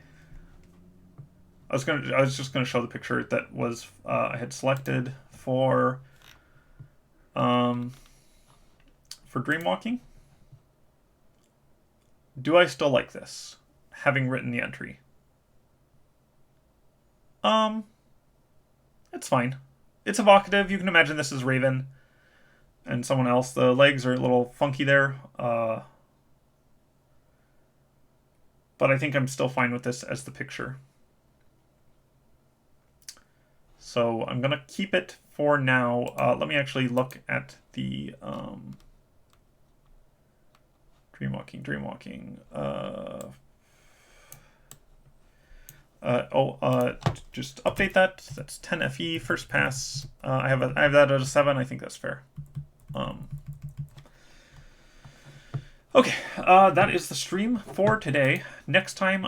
I was just gonna show the picture that was I had selected for Dreamwalking. Do I still like this, having written the entry? It's fine. It's evocative. You can imagine this is Raven and someone else. The legs are a little funky there. But I think I'm still fine with this as the picture. So I'm going to keep it for now. Let me actually look at the Dreamwalking. Just update that. That's 10 FE first pass. I have that at a 7. I think that's fair. Okay, that is the stream for today. Next time,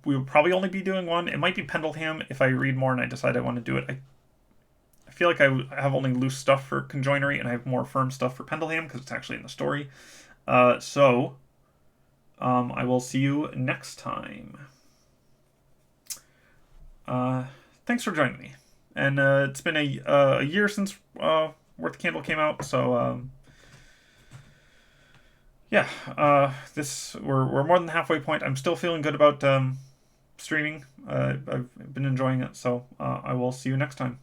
we will probably only be doing one. It might be Pendleham if I read more and I decide I want to do it. I feel like I have only loose stuff for Conjoinery and I have more firm stuff for Pendleham because it's actually in the story. So I will see you next time. Thanks for joining me. And it's been a year since Worth the Candle came out, so yeah, we're more than the halfway point. I'm still feeling good about streaming. I've been enjoying it, so I will see you next time.